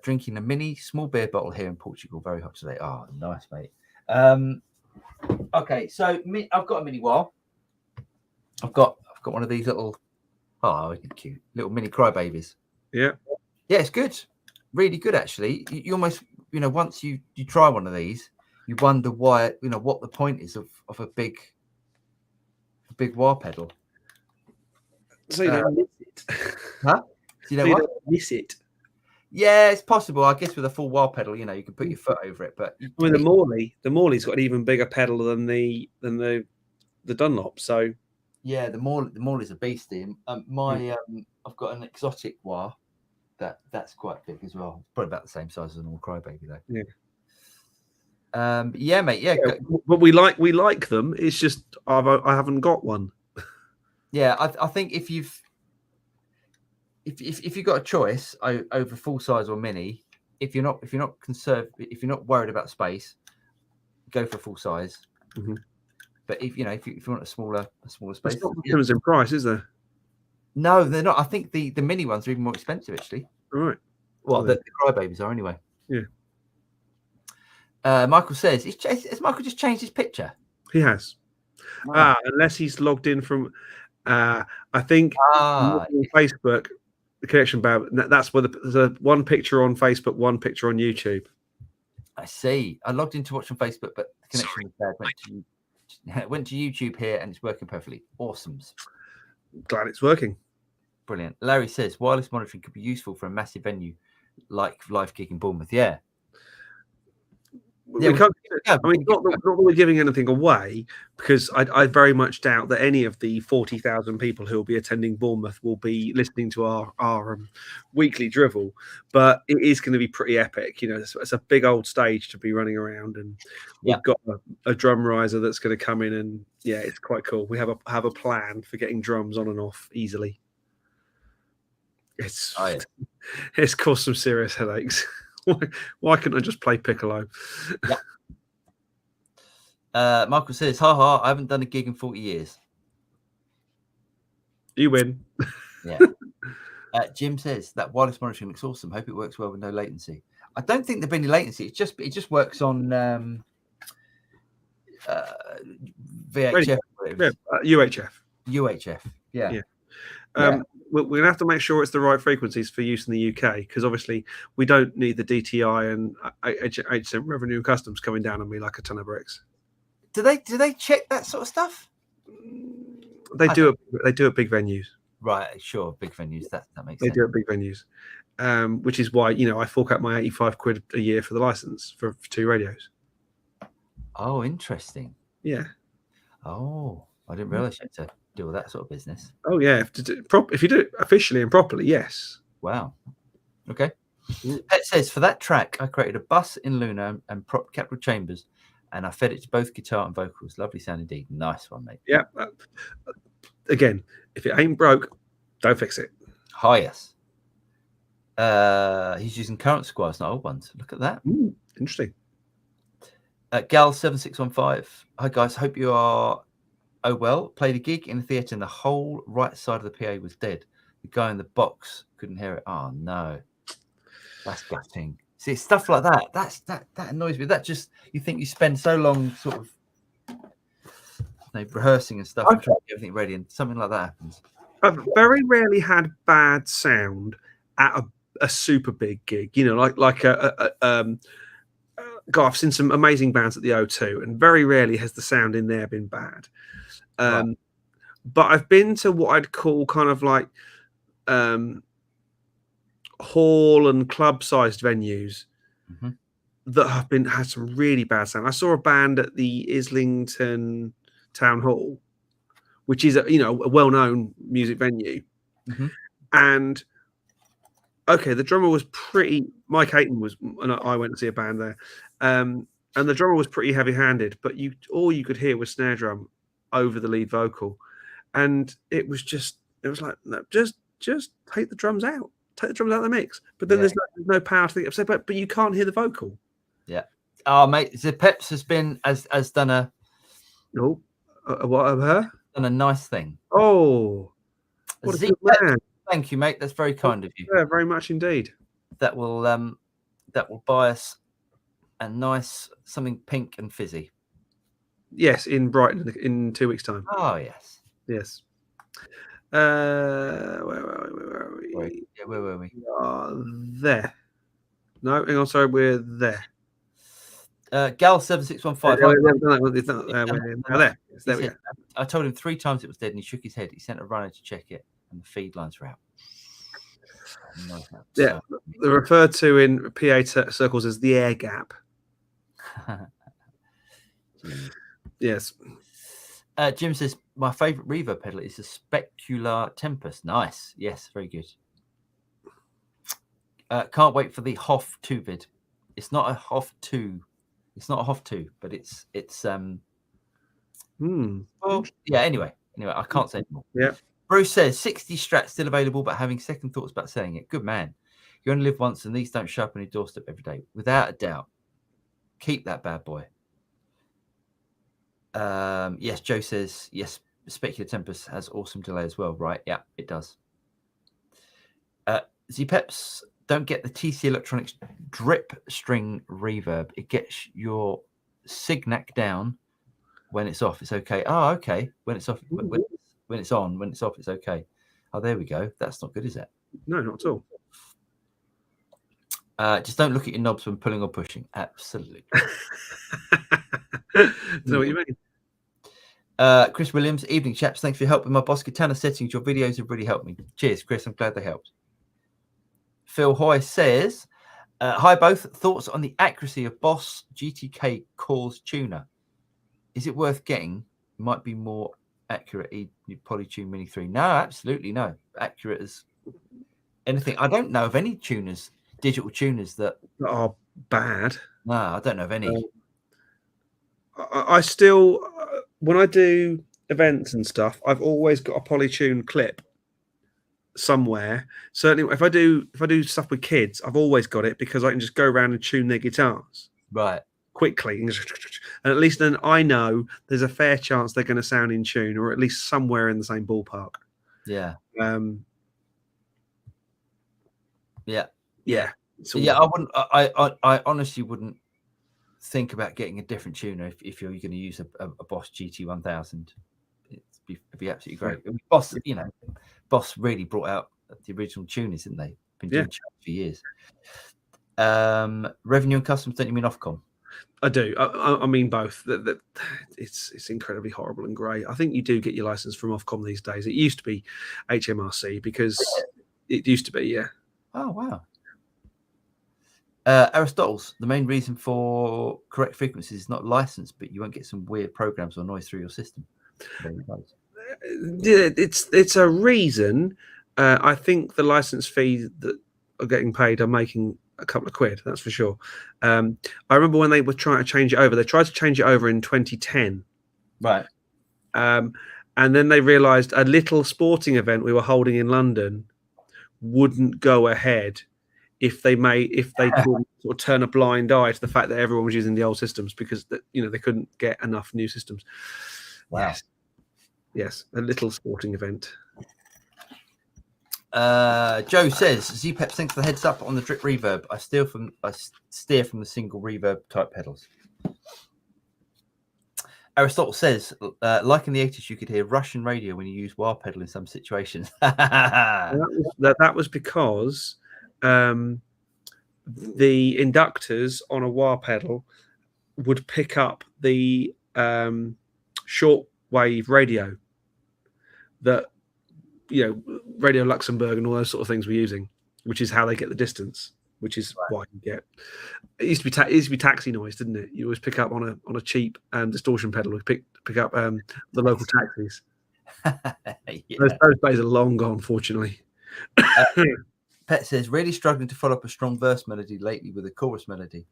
Drinking a mini small beer bottle here in Portugal. Very hot today. Oh, nice, mate. Okay, so I've got a mini wah. I've got one of these little, cute little mini crybabies. Yeah, it's good, really good actually. You almost, once you try one of these, you wonder why, what the point is of a big wah pedal. So you don't miss it. Huh? You don't miss it. Yeah, it's possible. I guess with a full wah pedal, you can put your foot over it. But the Morley's got an even bigger pedal than the Dunlop. So yeah, the Morley's a beastie. I've got an exotic wah that's quite big as well. Probably about the same size as an All Crybaby though. Yeah. Yeah, mate. Yeah, but we like them. It's just I haven't got one. Yeah, I think if you've got a choice over full size or mini, if you're not worried about space, go for full size. Mm-hmm. But if you want a smaller space, it's not the difference in price, is there? No, they're not. I think the mini ones are even more expensive actually. Right. Well, the Crybabies are anyway. Yeah. Michael says, has Michael just changed his picture? He has. Unless he's logged in from, I think, Facebook, the connection bad. That's where there's a one picture on Facebook, one picture on YouTube. I see. I logged in to watch on Facebook, but the connection was bad. Went to YouTube here and it's working perfectly. Awesome. Glad it's working. Brilliant. Larry says, wireless monitoring could be useful for a massive venue like Live Gig in Bournemouth. Yeah. Not that we're giving anything away, because I very much doubt that any of the 40,000 people who will be attending Bournemouth will be listening to our weekly drivel. But it is going to be pretty epic. It's a big old stage to be running around, and we've got a drum riser that's going to come in, and it's quite cool. We have a plan for getting drums on and off easily. It's caused some serious headaches. Why couldn't I just play piccolo? Yeah. Michael says, I haven't done a gig in 40 years. You win. Yeah. Jim says that wireless monitoring looks awesome. Hope it works well with no latency. I don't think there'll be any latency. It just works on VHF. UHF. UHF. Yeah. we're going to have to make sure it's the right frequencies for use in the UK, because obviously we don't need the DTI and HM revenue and customs coming down on me like a ton of bricks. Do they check that sort of stuff? They do at big venues. Right, sure, big venues. That makes sense. They do at big venues, which is why I fork out my 85 quid a year for the license for 2 radios. Oh, interesting. Yeah. Oh, I didn't realize you had to do all that sort of business. Oh yeah, if you do it officially and properly, yes. Wow. Okay. It says, for that track, I created a bus in Luna and prop capital chambers, and I fed it to both guitar and vocals. Lovely sound indeed. Nice one, mate. Yeah. Again, if it ain't broke, don't fix it. Hi, yes. He's using current squires, not old ones. Look at that. Interesting. Gal7615. Hi, guys. Hope you are well. Played a gig in the theatre and the whole right side of the PA was dead. The guy in the box couldn't hear it. Oh, no. That's gutting. See, stuff like that. That annoys me. That just, you think you spend so long sort of rehearsing and stuff and trying to get everything ready, and something like that happens. I've very rarely had bad sound at a super big gig. Like God, I've seen some amazing bands at the O2, and very rarely has the sound in there been bad. Right. But I've been to what I'd call kind of like hall and club-sized venues that have had some really bad sound. I saw a band at the Islington Town Hall, which is a well-known music venue, and okay, the drummer was pretty. Mike Hayton was, and I went to see a band there, and the drummer was pretty heavy-handed. But all you could hear was snare drum over the lead vocal, and it was like, no, just take the drums out, of the mix. But then there's no power to think. But you can't hear the vocal. Yeah. Oh, mate, the Peps has done a what of her? Done a nice thing. Oh, what a good man. Thank you, mate. That's very kind of you. Yeah, very much indeed. That will buy us a nice something pink and fizzy. Yes, in Brighton in 2 weeks' time. Oh yes. Yes. Where were we? Yeah, where were we? We are there. No, hang on, sorry, we're there. Gal7615. There. There we go. I told him 3 times it was dead, and he shook his head. He sent a runner to check it, and the feed lines were out. Yeah, they're referred to in PA circles as the air gap. Yes. Jim says, my favourite reverb pedal is the Specular Tempest. Nice. Yes, very good. Can't wait for the Hoff 2 vid. It's not a Hoff 2. It's not a Hoff 2, but it's well, yeah, anyway, I can't say anymore. Yeah. Bruce says 60 Strat still available, but having second thoughts about selling it. Good man. You only live once, and these don't show up on your doorstep every day. Without a doubt. Keep that bad boy. Yes, Joe says, yes, Specular Tempest has awesome delay as well, right? Yeah, it does. Z-Peps, don't get the TC Electronics drip string reverb. It gets your Signac down when it's off. It's okay. Oh, okay. When it's off, when it's on, when it's off, it's okay. Oh, there we go. That's not good, is it? No, not at all. Just don't look at your knobs when pulling or pushing. Absolutely. Know what you mean. Chris Williams, evening chaps. Thanks for your help with my Boss Katana settings. Your videos have really helped me. Cheers, Chris. I'm glad they helped. Phil Hoy says, hi both. Thoughts on the accuracy of Boss GTK Cores tuner? Is it worth getting? Might be more accurate Polytune Mini 3. No, absolutely no. Accurate as anything. I don't know of any tuners, digital tuners that are bad. No, I don't know of any. I still, when I do events and stuff, I've always got a Polytune clip somewhere. Certainly, if I do stuff with kids, I've always got it because I can just go around and tune their guitars quickly, and at least then I know there's a fair chance they're going to sound in tune, or at least somewhere in the same ballpark. Yeah. Yeah. Yeah. I wouldn't. I honestly wouldn't think about getting a different tuner if you're going to use a Boss GT1000. It'd be absolutely great. Boss Boss really brought out the original tuners, didn't they? Been doing charts for years. Revenue and customs, don't you mean Ofcom? I do. I mean both. It's incredibly horrible and grey. I think you do get your license from Ofcom these days. It used to be HMRC because it used to be, yeah. Oh, wow. Aristotle's, the main reason for correct frequencies is not licensed, but you won't get some weird programs or noise through your system. It's a reason. I think the license fees that are getting paid are making a couple of quid, that's for sure. I remember when they were trying to change it over. They tried to change it over in 2010. Right. And then they realised a little sporting event we were holding in London wouldn't go ahead if they didn't sort of turn a blind eye to the fact that everyone was using the old systems because they couldn't get enough new systems. Wow. Yes, a little sporting event. Joe says, ZPEP thanks for the heads up on the drip reverb. I steer from the single reverb type pedals. Aristotle says, like in the 80s, you could hear Russian radio when you use wah pedal in some situations. that was because the inductors on a wah pedal would pick up the shortwave radio that Radio Luxembourg and all those sort of things we're using, which is how they get the distance, which is why you get it used to be taxi noise, didn't it? You always pick up on a cheap distortion pedal, pick up the local taxis. Those days are long gone, fortunately. Pet says, really struggling to follow up a strong verse melody lately with a chorus melody.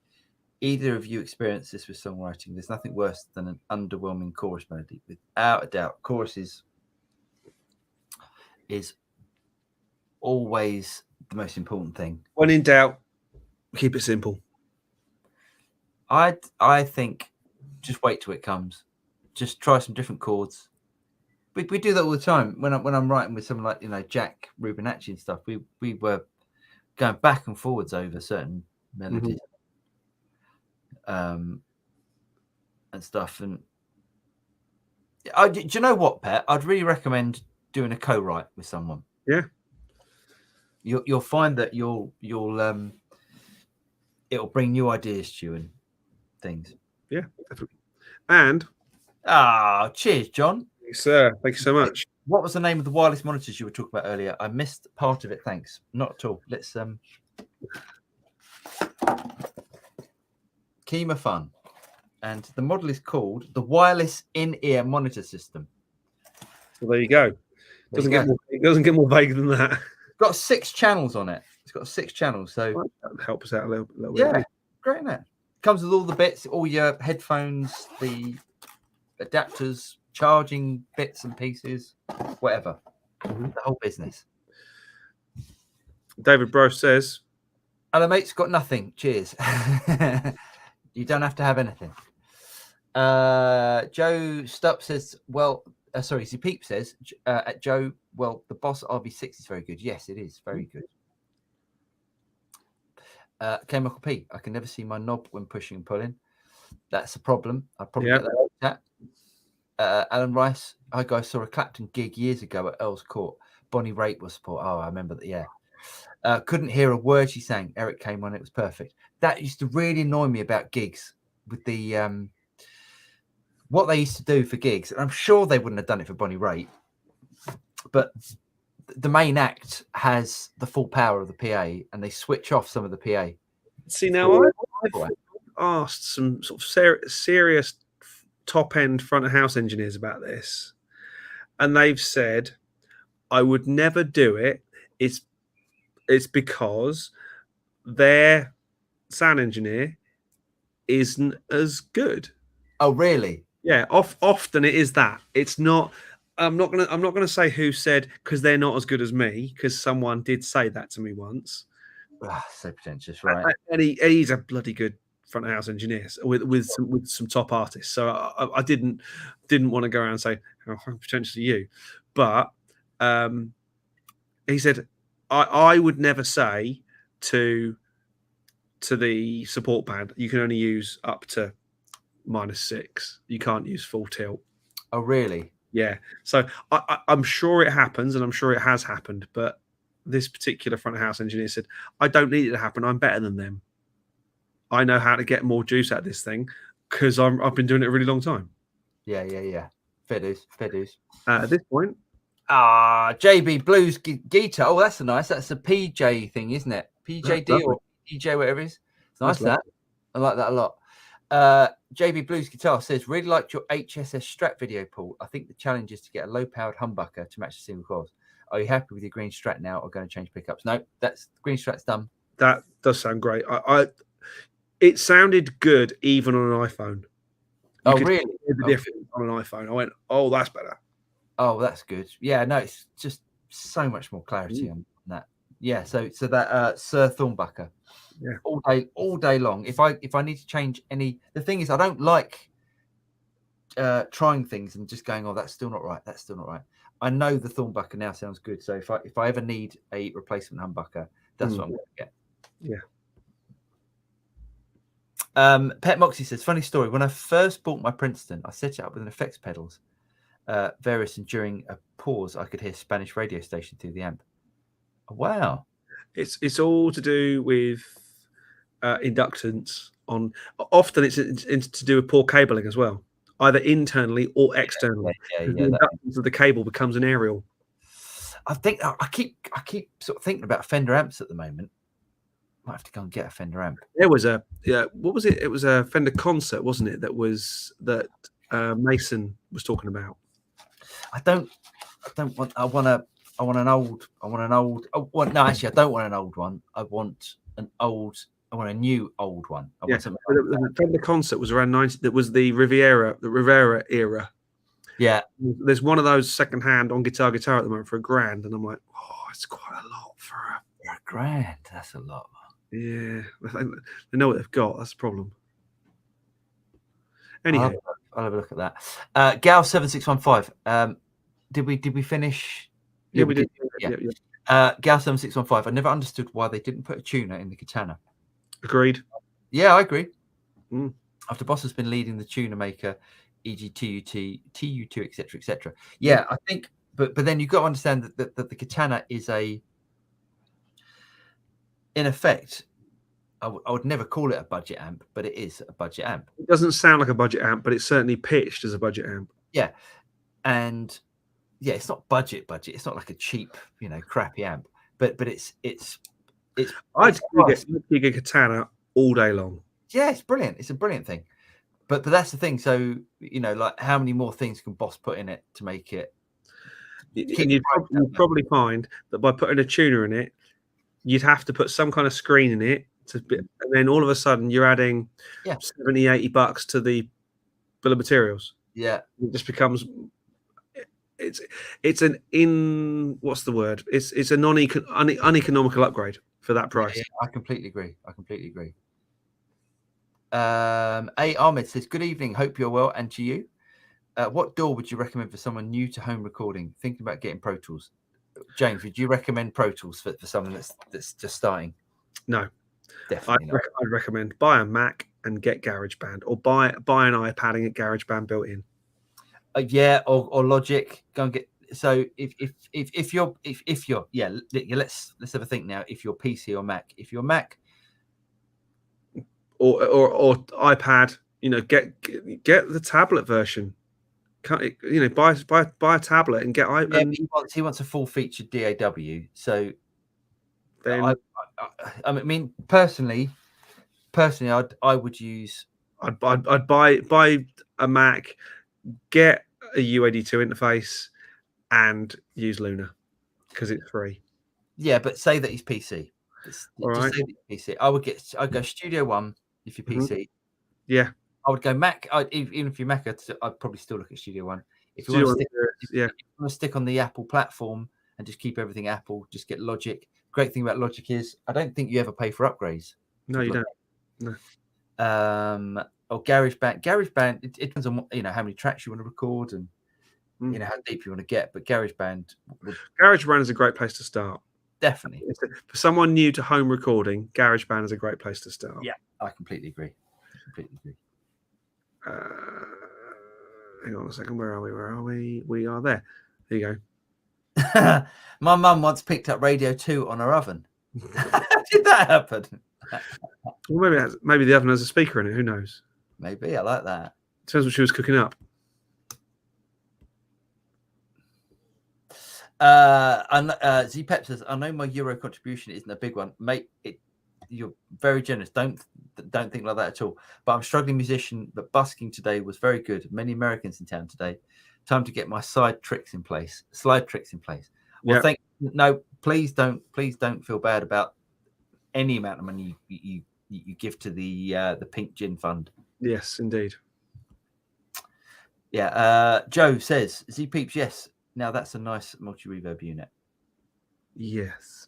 Either of you experienced this with songwriting? There's nothing worse than an underwhelming chorus melody, without a doubt. Choruses is always the most important thing. When in doubt, keep it simple. I think just wait till it comes. Just try some different chords. We do that all the time. When I'm writing with someone like Jack Rubinacci and stuff, we were going back and forwards over certain melodies and stuff. And do you know what, Pet? I'd really recommend doing a co-write with someone. Yeah, you'll find that you'll it'll bring new ideas to you and things. Yeah, definitely. And cheers, John. Sir, thank you so much. What was the name of the wireless monitors you were talking about earlier? I missed part of it. Thanks. Not at all. Let's Kima Fun, and the model is called the wireless in-ear monitor system. Well, there you go. It doesn't get more vague than that. It's got 6 channels on it. It's got 6 channels, so that helps us out a little bit. Yeah, great, isn't it? Comes with all the bits, all your headphones, the adapters, charging bits and pieces, whatever. The whole business. David Bro says, hello, mate's got nothing. Cheers. You don't have to have anything. Joe Stupp says, Peep says, at Joe, well, the Boss RV6 is very good. Yes, it is very good. Michael P, I can never see my knob when pushing and pulling. That's a problem. I'll probably get that looked at. Alan Rice, hi guys, saw a Clapton gig years ago at Earl's Court. Bonnie Raitt was support. Oh, I remember that. Yeah. Couldn't hear a word she sang. Eric came on. It was perfect. That used to really annoy me about gigs with the what they used to do for gigs. I'm sure they wouldn't have done it for Bonnie Raitt, but the main act has the full power of the PA, and they switch off some of the PA. See, now I've asked some sort of serious top-end front-of-house engineers about this, and they've said, I would never do it. It's because their sound engineer isn't as good. Oh, really? Yeah. Often it is that. It's not. I'm not gonna say who said, because they're not as good as me, because someone did say that to me once. So pretentious, right? And he's a bloody good front of house engineer with some top artists. So I didn't want to go around and say how pretentious are you, but he said I would never say to the support band, you can only use up to -6. You can't use full tilt. Oh, really? Yeah. So I'm sure it happens, and I'm sure it has happened. But this particular front of house engineer said, "I don't need it to happen. I'm better than them. I know how to get more juice out of this thing because I've been doing it a really long time." Yeah. Fair dues. At this point, JB Blues guitar. Oh, that's a PJ thing, isn't it? PJD or PJ, whatever it is. It's nice that. I like that a lot. JB Blues Guitar says, really liked your HSS Strat video, Paul. I think the challenge is to get a low-powered humbucker to match the single coils. Are you happy with your green Strat now or going to change pickups? No, that's green Strat's done. That does sound great. It sounded good even on an iPhone. Oh, really? Hear the difference on an iPhone. I went, oh, that's better. Oh, that's good. Yeah, no, it's just so much more clarity on that. Yeah, so that Sir Thornbucker. Yeah. All day long. If I need to change any, the thing is, I don't like trying things and just going, oh, that's still not right. I know the Thornbucker now sounds good. So if I ever need a replacement humbucker, that's what I'm going to get. Yeah. Pet Moxie says, funny story. When I first bought my Princeton, I set it up with an effects pedals, various, and during a pause, I could hear Spanish radio station through the amp. Wow. It's all to do with inductance. Often it's to do with poor cabling as well, either internally or externally. Yeah, the inductance of the cable becomes an aerial. I think I keep sort of thinking about Fender amps at the moment. Might have to go and get a Fender amp. There was what was it? It was a Fender Concert, wasn't it? That Mason was talking about. I want an old. No, actually, I don't want an old one. I want a new old one. The Fender Concert was around 90. That was the Rivera era. Yeah, there's one of those secondhand on guitar at the moment for $1,000, and I'm like, oh, it's quite a lot for $1,000. That's a lot. Yeah, they know what they've got. That's the problem. Anyhow, I'll have a look at that. Gal 7615. Did we finish? Yeah, we did. Yeah. Gal 7615. I never understood why they didn't put a tuner in the Katana. Agreed. Yeah, I agree. After Boss has been leading the tuner maker, e.g. TU2, etc. Yeah, I think, but then you've got to understand that the Katana is in effect, I would never call it a budget amp, but it is a budget amp. It doesn't sound like a budget amp, but it's certainly pitched as a budget amp. Yeah, and yeah, it's not budget. It's not like a cheap, crappy amp, but it's. I'd gig a Katana all day long. Yeah, it's brilliant. It's a brilliant thing, but that's the thing. So like, how many more things can Boss put in it to make it? And you'd probably find that by putting a tuner in it, you'd have to put some kind of screen in it, and then all of a sudden you're adding $70-$80 to the bill of materials. Yeah, it just becomes. It's what's the word? It's a uneconomical upgrade for that price. Yeah, I completely agree. A. Ahmed says, good evening. Hope you're well. And to you, what DAW would you recommend for someone new to home recording, thinking about getting Pro Tools? James, would you recommend Pro Tools for someone that's just starting? No, definitely not. I'd recommend buy a Mac and get GarageBand, or buy an iPad and get GarageBand built in. Yeah, or Logic. Go and get. So if you're let's have a think now. If you're PC or Mac, if you're Mac or iPad, get the tablet version. Buy a tablet and get. He wants a full featured DAW. So then I mean, personally, I would use. I'd buy a Mac, get a UAD2 interface, and use Luna because it's free. Yeah, but say that he's PC. All right. Say that he's PC. I'd go Studio One if you're PC. Yeah. I would go Mac. Even if you're Mac, I'd probably still look at Studio One. If you want to stick on the Apple platform and just keep everything Apple, just get Logic. Great thing about Logic is I don't think you ever pay for upgrades. No, you don't. No. Or GarageBand. GarageBand, it depends on how many tracks you want to record and how deep you want to get. But GarageBand is a great place to start. Definitely. For someone new to home recording, GarageBand is a great place to start. Yeah, I completely agree. hang on a second. Where are we? Where are we? We are there. There you go. My mum once picked up Radio 2 on her oven. Did that happen? Well, maybe the oven has a speaker in it. Who knows? Maybe. I like that. Depends what she was cooking up. Z-Pep says, I know my Euro contribution isn't a big one. Mate, you're very generous. Don't think like that at all. But I'm a struggling musician, but busking today was very good. Many Americans in town today. Time to get my slide tricks in place. Well, yeah. No, please don't feel bad about any amount of money you give to the Pink Gin Fund. Yes, indeed. Yeah. Joe says, Z-Peeps, yes. Now that's a nice multi-reverb unit. Yes.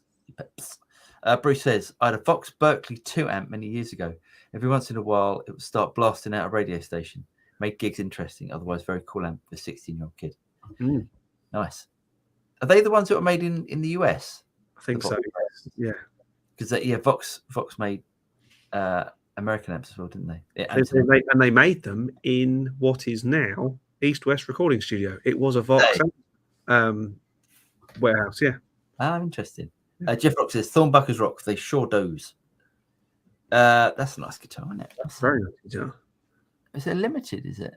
Bruce says, I had a Vox Berkeley 2 amp many years ago. Every once in a while, it would start blasting out a radio station. Made gigs interesting. Otherwise, very cool amp for a 16-year-old kid. Mm. Nice. Are they the ones that were made in the US? I think so. Yeah. Because Vox made American amps as well, didn't they? And they made them in what is now East West Recording Studio. It was a Vox warehouse. Yeah. Ah, interesting. Jeff Rock says, Thornbuckers Rock. They sure doze. That's a nice guitar, isn't it? That's very nice guitar. Is it limited? Is it?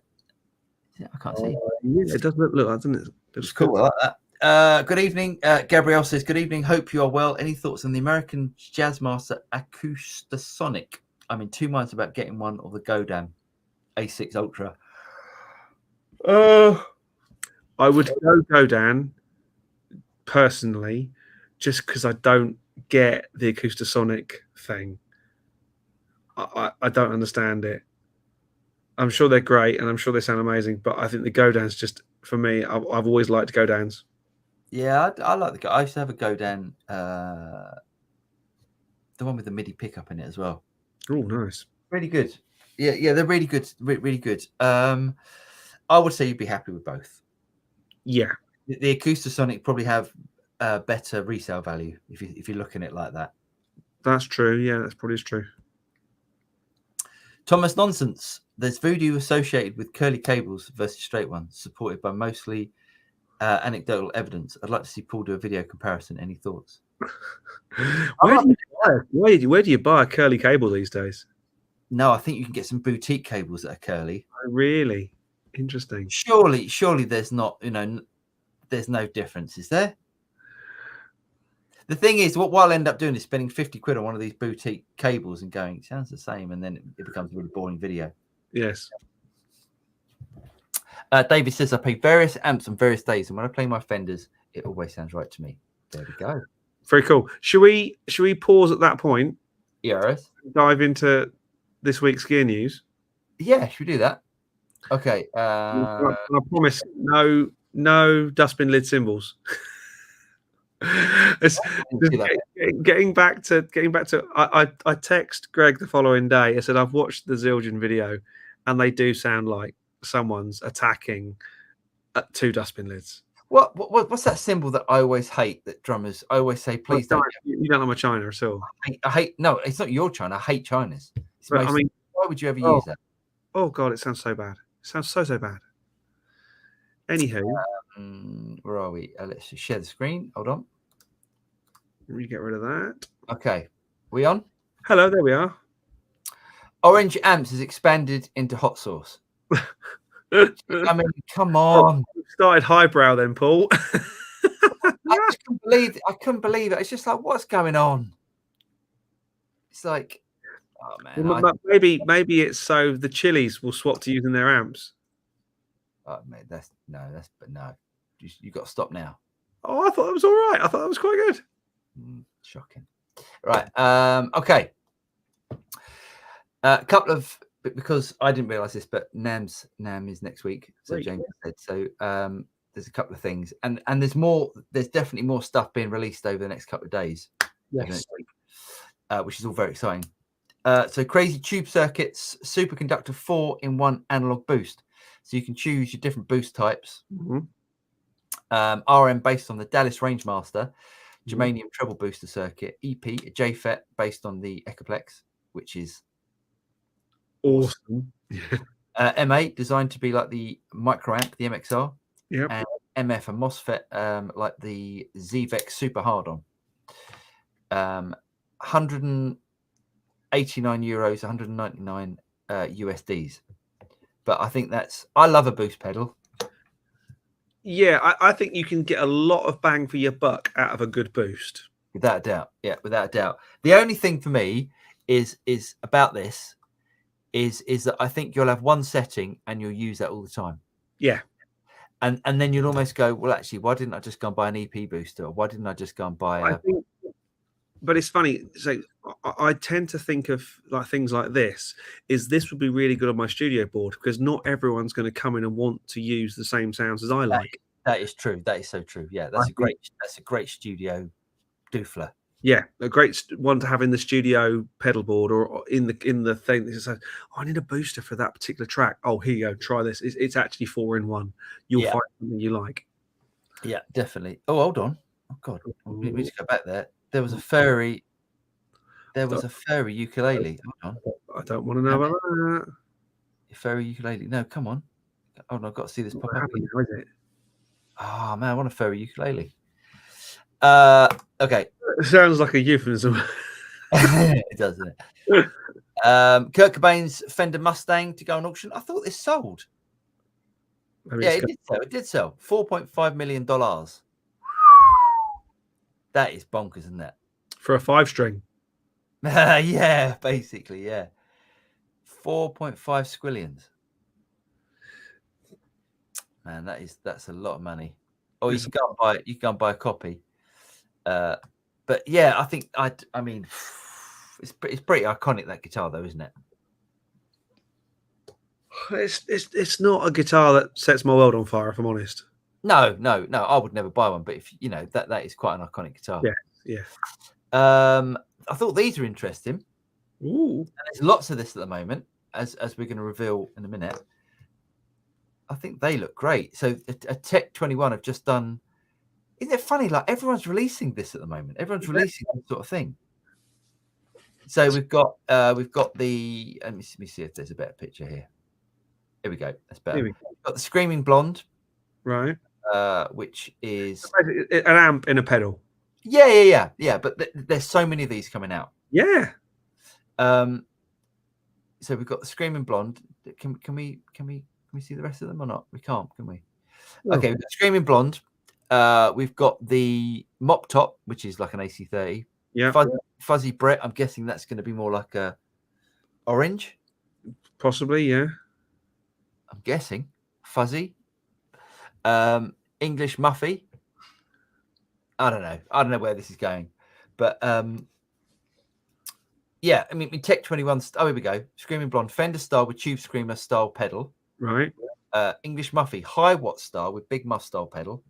I can't see. Yeah, it does look like, doesn't it? It's cool. I like that. Good evening. Gabrielle says, good evening. Hope you are well. Any thoughts on the American Jazzmaster Acoustasonic? I'm in 2 minds about getting one of the Godam A6 Ultra. I would go Godan personally, just because I don't get the Acoustasonic thing. I don't understand it. I'm sure they're great and I'm sure they sound amazing, but I think the Godan's just, for me, I've always liked Godans. Yeah, I like I used to have a Godan, the one with the MIDI pickup in it as well. Oh, nice. Really good. Yeah, they're really good. Really good. I would say you'd be happy with both. Yeah. The Acoustasonic probably have better resale value if you're looking at it like that. That's true. Yeah, that's probably true. Thomas Nonsense. There's voodoo associated with curly cables versus straight ones, supported by mostly anecdotal evidence. I'd like to see Paul do a video comparison. Any thoughts? Where do you buy a curly cable these days? No, I think you can get some boutique cables that are curly. Oh, really? Interesting. Surely there's not, there's no difference, is there? The thing is, what I'll end up doing is spending 50 quid on one of these boutique cables and going, it sounds the same, and then it becomes a really boring video. Yes. David says, I play various amps on various days, and when I play my Fenders, it always sounds right to me. There we go. Very cool. Should we pause at that point? Yes. Dive into this week's gear news? Yeah, should we do that? Okay. I promise no dustbin lid cymbals. Getting back to I text Greg the following day. I said I've watched the Zildjian video and they do sound like someone's attacking 2 dustbin lids. What's that symbol that I always hate that drummers I always say, please don't. You don't know my China at all. I hate no, it's not your China. I hate China's. Why would you ever use that? Oh god, it sounds so bad. It sounds so bad. Anywho, where are we? Let's just share the screen. Hold on. Let me get rid of that. Okay. We on? Hello, there we are. Orange Amps has expanded into hot sauce. I mean, come on. Started highbrow then, Paul. I couldn't believe it. It's just like, what's going on? It's like, oh man. Well, maybe it's so the Chili's will swap to using their amps. Oh man, no. You got to stop now. Oh, I thought that was all right. I thought that was quite good. Shocking. Right. Okay. A couple of, because I didn't realize this, but NAM is next week. So James said so. There's a couple of things, and there's more. There's definitely more stuff being released over the next couple of days. Yes. Which is all very exciting. So crazy tube circuits, superconductor 4-in-1 analog boost. So you can choose your different boost types. RM based on the Dallas Rangemaster, germanium treble booster circuit, EP, a JFET based on the Echoplex, which is awesome. M8 designed to be like the microamp, the MXR. Yep. And MF, a MOSFET like the ZVEX Super Hard On. 189 euros, 199 USDs. But I think I love a boost pedal. Yeah, I think you can get a lot of bang for your buck out of a good boost. Without a doubt. Yeah, without a doubt. The only thing for me is about this is that I think you'll have one setting and you'll use that all the time. Yeah. And then you'll almost go, well, actually, why didn't I just go and buy an EP booster? Or why didn't I just go and buy but it's funny. So I tend to think of like things like this would be really good on my studio board, because not everyone's going to come in and want to use the same sounds as I like. That is true. That is so true. Yeah, that's a great studio doofler. Yeah, a great one to have in the studio pedal board or in the thing that says, oh, I need a booster for that particular track. Oh, here you go, try this. It's actually 4-in-1. You'll find something you like. Yeah, definitely. Oh, hold on. Oh God, we need to go back there. There was a fairy ukulele. Hold on. I don't want to know about that. Fairy ukulele. No, come on. Oh no, I've got to see this pop up. Now, is it? Oh man, I want a fairy ukulele. Okay. It sounds like a euphemism. It does, doesn't it? Kurt Cobain's Fender Mustang to go on auction. I thought this sold. It did sell. $4.5 million. That is bonkers, isn't it? For a 5-string. Yeah, basically, yeah. 4.5 squillions. Man, that's a lot of money. Oh, you can go and buy a copy. But yeah, I think I mean, it's pretty iconic, that guitar, though, isn't it? It's not a guitar that sets my world on fire, if I'm honest. No, I would never buy one. But if you know that is quite an iconic guitar. Yeah. I thought these are interesting. Ooh. And there's lots of this at the moment, as we're going to reveal in a minute. I think they look great. So a Tech 21 have just done. Isn't it funny? Like everyone's releasing this at the moment. Everyone's releasing this sort of thing. So we've got the. Let me see if there's a better picture here. Here we go. That's better. We've got the Screaming Blonde, right? Which is an amp in a pedal. Yeah. But there's so many of these coming out. Yeah. So we've got the Screaming Blonde. Can we see the rest of them or not? We can't, can we? No. Okay, we've got Screaming Blonde. We've got the Mop Top, which is like an AC30. Yeah. Fuzzy Brett. I'm guessing that's going to be more like a orange. Possibly, yeah. I'm guessing fuzzy. English Muffy. I don't know where this is going, but yeah. I mean, Tech 21. Oh, here we go. Screaming Blonde Fender style with Tube Screamer style pedal. Right. English Muffy high watt style with Big Muff style pedal.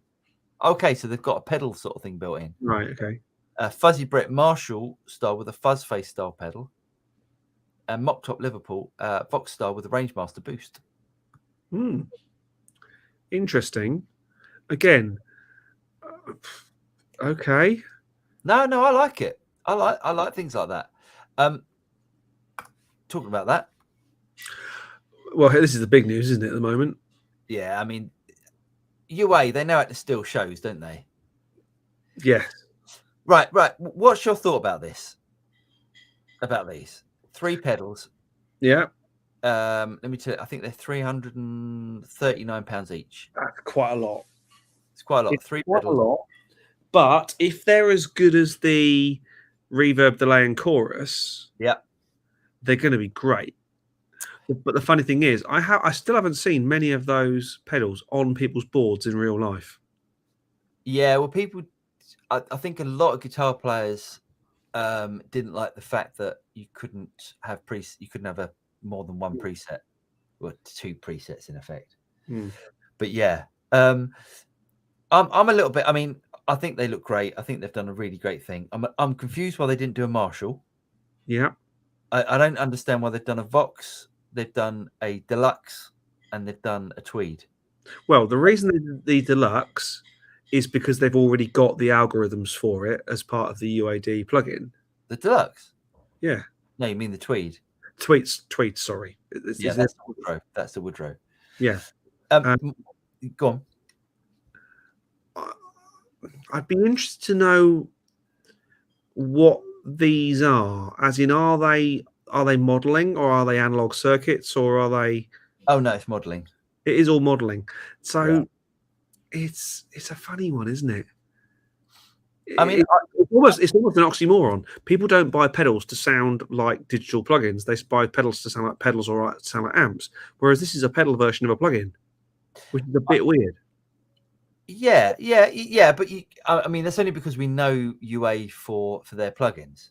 Okay, so they've got a pedal sort of thing built in. Right. Okay. Fuzzy Brett Marshall style with a fuzz face style pedal. And Mop Top Liverpool Vox style with a Rangemaster boost. Interesting. Again. Okay. No, I like it. I like things like that. Talking about that. Well, this is the big news, isn't it, at the moment? Yeah, I mean, UA, they know how to steal shows, don't they? Yes. Right. What's your thought about this? About these 3 pedals? Yeah. Let me tell you, I think they're £339 each. That's quite a lot. It's quite a lot. It's 3 pedals. A lot. But if they're as good as the reverb, delay, and chorus, they're going to be great. But the funny thing is, I still haven't seen many of those pedals on people's boards in real life. Yeah, well, I think a lot of guitar players didn't like the fact that you couldn't have more than one preset, or 2 presets in effect. But yeah, I'm a little bit. I mean, I think they look great. I think they've done a really great thing. I'm confused why they didn't do a Marshall. Yeah, I don't understand why they've done a Vox. They've done a Deluxe, and they've done a Tweed. Well, the reason they did the Deluxe is because they've already got the algorithms for it as part of the UAD plugin. The Deluxe? Yeah. No, you mean the Tweed? Tweed. Sorry. That's the Woodrow. That's the Woodrow. Yeah. Go on. I'd be interested to know what these are. As in, are they modelling, or are they analog circuits, or are they? Oh no, it's modelling. It is all modelling. So it's a funny one, isn't it? I mean, it's almost an oxymoron. People don't buy pedals to sound like digital plugins. They buy pedals to sound like pedals or sound like amps. Whereas this is a pedal version of a plugin, which is a bit weird. Yeah. But I mean, that's only because we know UA for their plugins.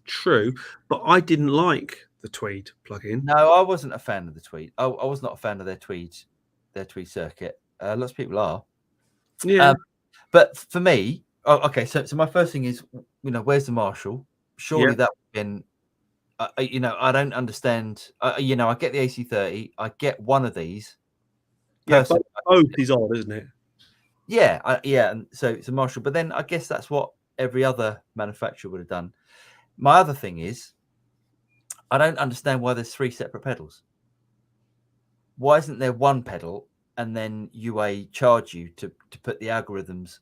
True, but I didn't like the Tweed plugin. No, I wasn't a fan of the Tweed. I was not a fan of their Tweed circuit. Lots of people are. Yeah. But for me, okay. So my first thing is, where's the Marshall? Surely that would have been, I don't understand. I get the AC30. I get one of these. Yeah, both is odd, isn't it? Yeah, and so it's a Marshall. But then I guess that's what every other manufacturer would have done. My other thing is, I don't understand why there's 3 separate pedals. Why isn't there one pedal and then UA charge you to put the algorithms?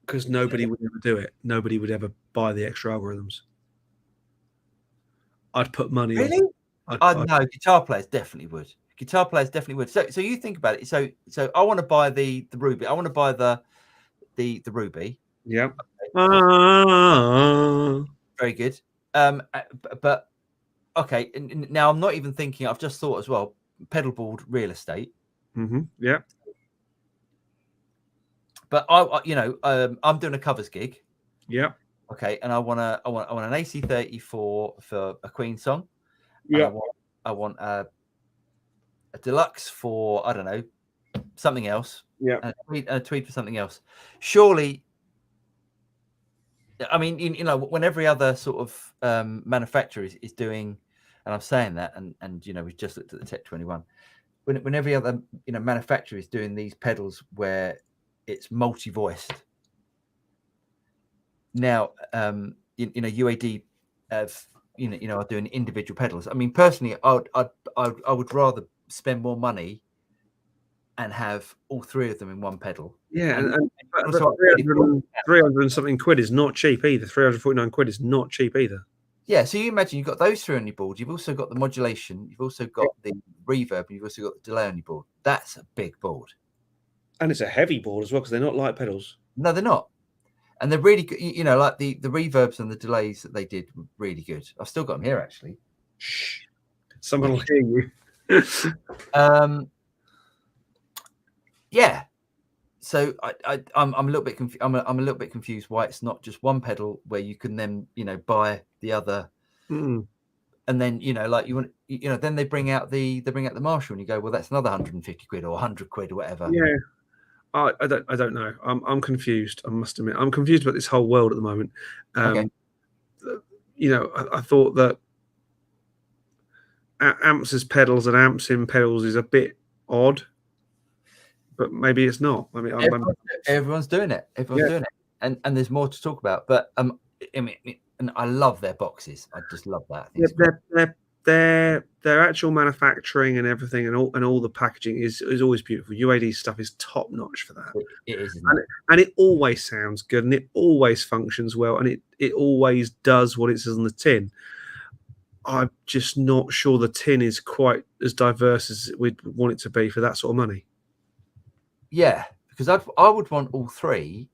Because nobody would ever do it. Nobody would ever buy the extra algorithms. I'd put money on. No, guitar players definitely would. So you think about it. So I want to buy the Ruby. I want to buy the Ruby. Yeah. Very good. But okay. Now I'm not even thinking. I've just thought as well. Pedal board real estate. Mm-hmm. Yeah. But I'm doing a covers gig. Yeah. Okay, and I want an AC30 for a Queen song. Yeah. I want a deluxe for, I don't know, something else. Yeah. And a Tweed for something else. Surely, I mean, when every other sort of manufacturer is doing, and I'm saying that, and we've just looked at the Tech 21. When every other manufacturer is doing these pedals where it's multi-voiced. Now, UAD are doing individual pedals. I mean, personally, I would rather spend more money and have all 3 of them in one pedal. Yeah, and 300 and something quid is not cheap either. 349 quid is not cheap either. Yeah, so you imagine you've got those 3 on your board. You've also got the modulation. You've also got the reverb. You've also got the delay on your board. That's a big board. And it's a heavy board as well, because they're not light pedals. No, they're not. And they're really good. Like the reverbs and the delays that they did were really good. I've still got them here, actually. Shh. Someone will hear you. Yeah. So I'm a little bit confused. I'm a little bit confused why it's not just one pedal where you can then buy the other, and then like you want then they bring out the Marshall and you go, well, that's another 150 quid or 100 quid or whatever. Yeah. I don't know. I'm confused. I must admit, I'm confused about this whole world at the moment. Okay. I thought that amps as pedals and amps in pedals is a bit odd, but maybe it's not. I mean, everyone's doing it. Everyone's doing it, and there's more to talk about. But I mean, and I love their boxes. I just love that. Their actual manufacturing and everything and all the packaging is always beautiful. UAD stuff is top notch for that. It is, and it always sounds good, and it always functions well, and it always does what it says on the tin. I'm just not sure the tin is quite as diverse as we'd want it to be for that sort of money. Yeah, because I would want all 3,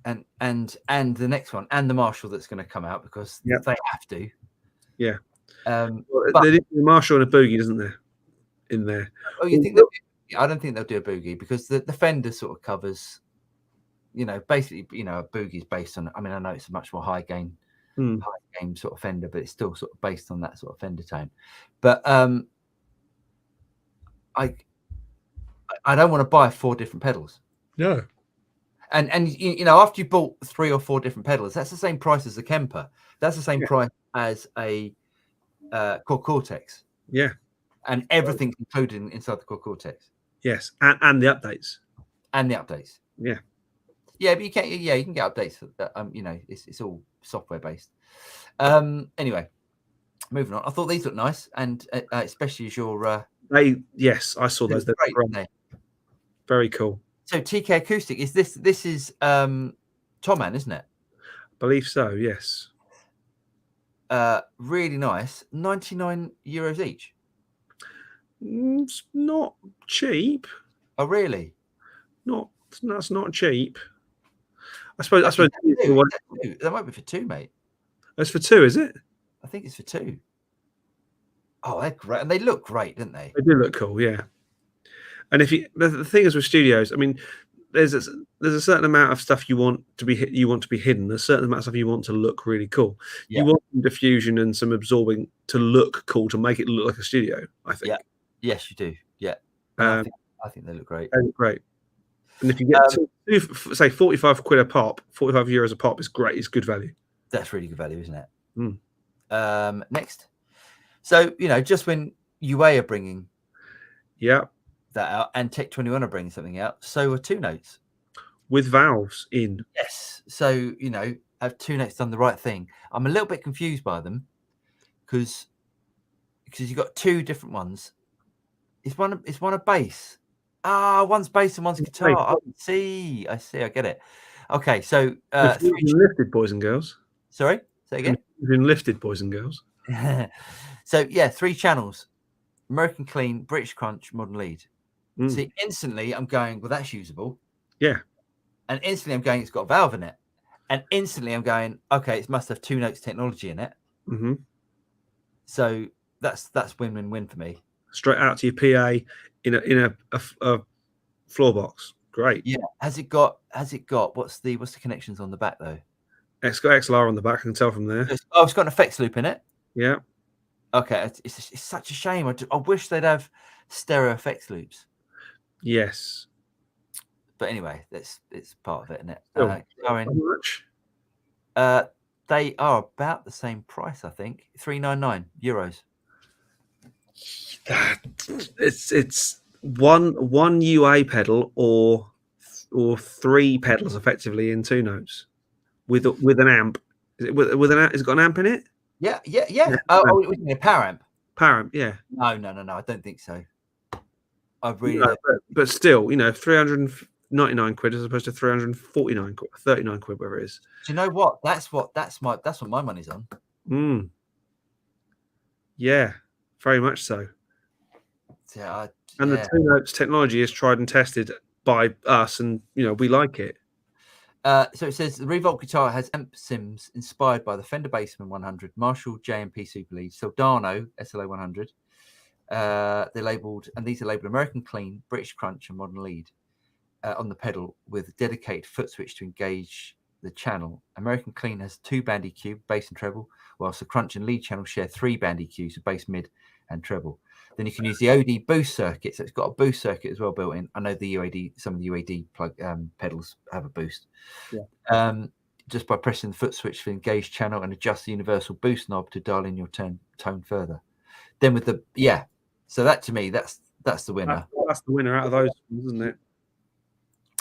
and the next one, and the Marshall that's going to come out, because they have to. Yeah. But the Marshall and a boogie, isn't there? In there. Oh, you think I don't think they'll do a boogie, because the Fender sort of covers, basically, a boogie is based on. I mean, I know it's a much more high gain sort of Fender, but it's still sort of based on that sort of Fender tone. But I don't want to buy 4 different pedals. No. And after you bought 3 or 4 different pedals, that's the same price as a Kemper. That's the same price as a Core Cortex. Yeah. And everything's included inside the Core Cortex. Yes, and the updates. And the updates. Yeah. Yeah, but you can get updates. It's all software based. Anyway, moving on. I thought these looked nice, and especially as your yes, I saw those. They're great. Very cool. So TK Acoustic is this is Toman, isn't it? I believe so. Yes. Really nice. €99 each. It's not cheap. Oh, really? That's not cheap. I suppose that might be for two, mate. That's for two, is it? I think it's for two. Oh, they're great, and they look great, don't they? They do look cool, yeah. And if you, the thing is with studios, I mean, there's a certain amount of stuff you want to be hidden. There's a certain amount of stuff you want to look really cool. Yeah. You want some diffusion and some absorbing to look cool, to make it look like a studio, I think. Yeah. Yes, you do. Yeah. I think they look great. They look great. And if you get say 45 quid a pop, 45 euros a pop is great. It's good value. That's really good value, isn't it? Mm. Next. So, just when UA are bringing that out and Tech 21 are bringing something out, so are Two Notes. With valves in. Yes. So, have Two Notes done the right thing? I'm a little bit confused by them because you've got two different ones. Is one a bass? One's bass and one's guitar. I see. I get it. Okay, so lifted, boys and girls. Sorry, say again. Been lifted, boys and girls. So 3 channels: American Clean, British Crunch, Modern Lead. See, instantly I'm going, well, that's usable. Yeah. And instantly I'm going, it's got a valve in it. And instantly I'm going, okay, it must have Two Notes technology in it. Mm-hmm. So that's win-win-win for me. Straight out to your PA in a floor box. Great. Yeah. Has it got what's the connections on the back though? It's got XLR on the back. I can tell from there. It's got an effects loop in it. Yeah. Okay. It's such a shame. I wish they'd have stereo effects loops. Yes. But anyway, it's part of it, isn't it? How much? They are about the same price, I think. €399. It's one UA pedal or 3 pedals effectively in Two Notes with an amp. Is it with an amp? Has it got an amp in it? Yeah. Oh, a power amp. Power amp, yeah. No. I don't think so. I really. No, but still, 399 quid as opposed to 349 quid, 39 quid, whatever it is. Do you know what? That's what my money's on. Yeah, very much so. Yeah. The Two Notes technology is tried and tested by us, and we like it. So it says the Revolt guitar has amp sims inspired by the Fender Bassman 100, Marshall JMP Super Lead, Soldano SLO 100. These are labeled American Clean, British Crunch, and Modern Lead on the pedal with a dedicated foot switch to engage the channel. American Clean has 2 band EQ, bass and treble, whilst the Crunch and Lead channel share 3 band EQs, so bass, mid, and treble. Then you can use the OD boost circuit, so it's got a boost circuit as well built in. I know some of the UAD plug pedals have a boost. Yeah. Just by pressing the foot switch for the engaged channel and adjust the universal boost knob to dial in your tone further. Then with so that to me, that's the winner. That's the winner out of those, isn't it?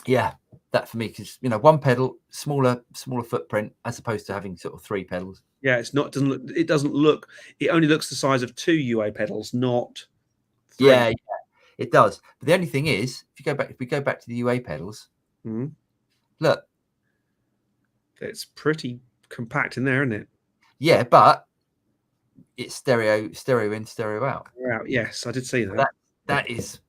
Yeah, that for me, because one pedal, smaller footprint as opposed to having sort of 3 pedals. Yeah, it doesn't look. It only looks the size of 2 UA pedals, not 3. Yeah, it does. But the only thing is, if we go back to the UA pedals, look, it's pretty compact in there, isn't it? Yeah, but it's stereo in, stereo out. Yes, I did see that. That is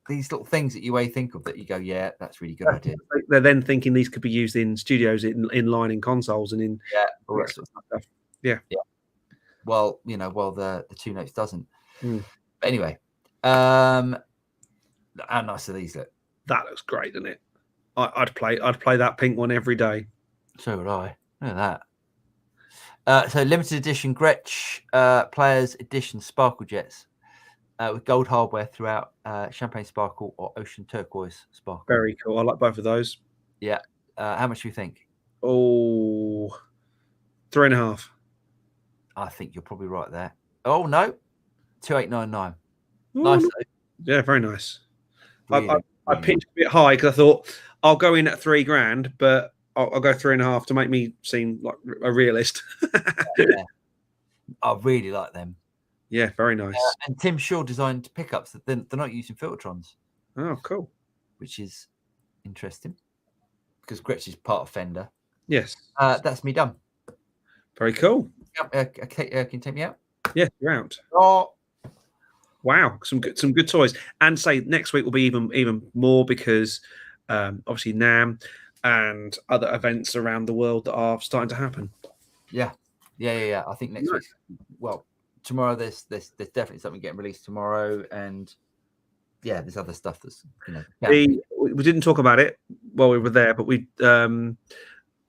these little things that UA think of that you go, yeah, that's really good idea. They're then thinking these could be used in studios, in line, in consoles, and in all that sort of stuff. Yeah. Well, while the Two Notes doesn't. But anyway, how nice are these look? That looks great, doesn't it? I'd play that pink one every day. So would I. Look at that. So limited edition Gretsch Players Edition Sparkle Jets with gold hardware throughout, champagne sparkle or ocean turquoise sparkle. Very cool. I like both of those. Yeah. How much do you think? Oh, 3.5. I think you're probably right there. Oh no, 2,899. Nice. Yeah, very nice. Really, I pitched a bit high because I thought I'll go in at $3,000, but I'll go 3.5 to make me seem like a realist. I really like them. Yeah, very nice. And Tim Shaw designed pickups that they're not using Filtrons. Oh, cool. Which is interesting because Gretsch is part of Fender. Yes. That's me done. Very cool. Can you take me out? Yeah, you're out. Oh, wow, some good toys. And say next week will be even more because obviously NAMM and other events around the world that are starting to happen. Yeah. I think next week. Well, tomorrow there's definitely something getting released tomorrow, and yeah, there's other stuff that's we didn't talk about it while we were there, but we the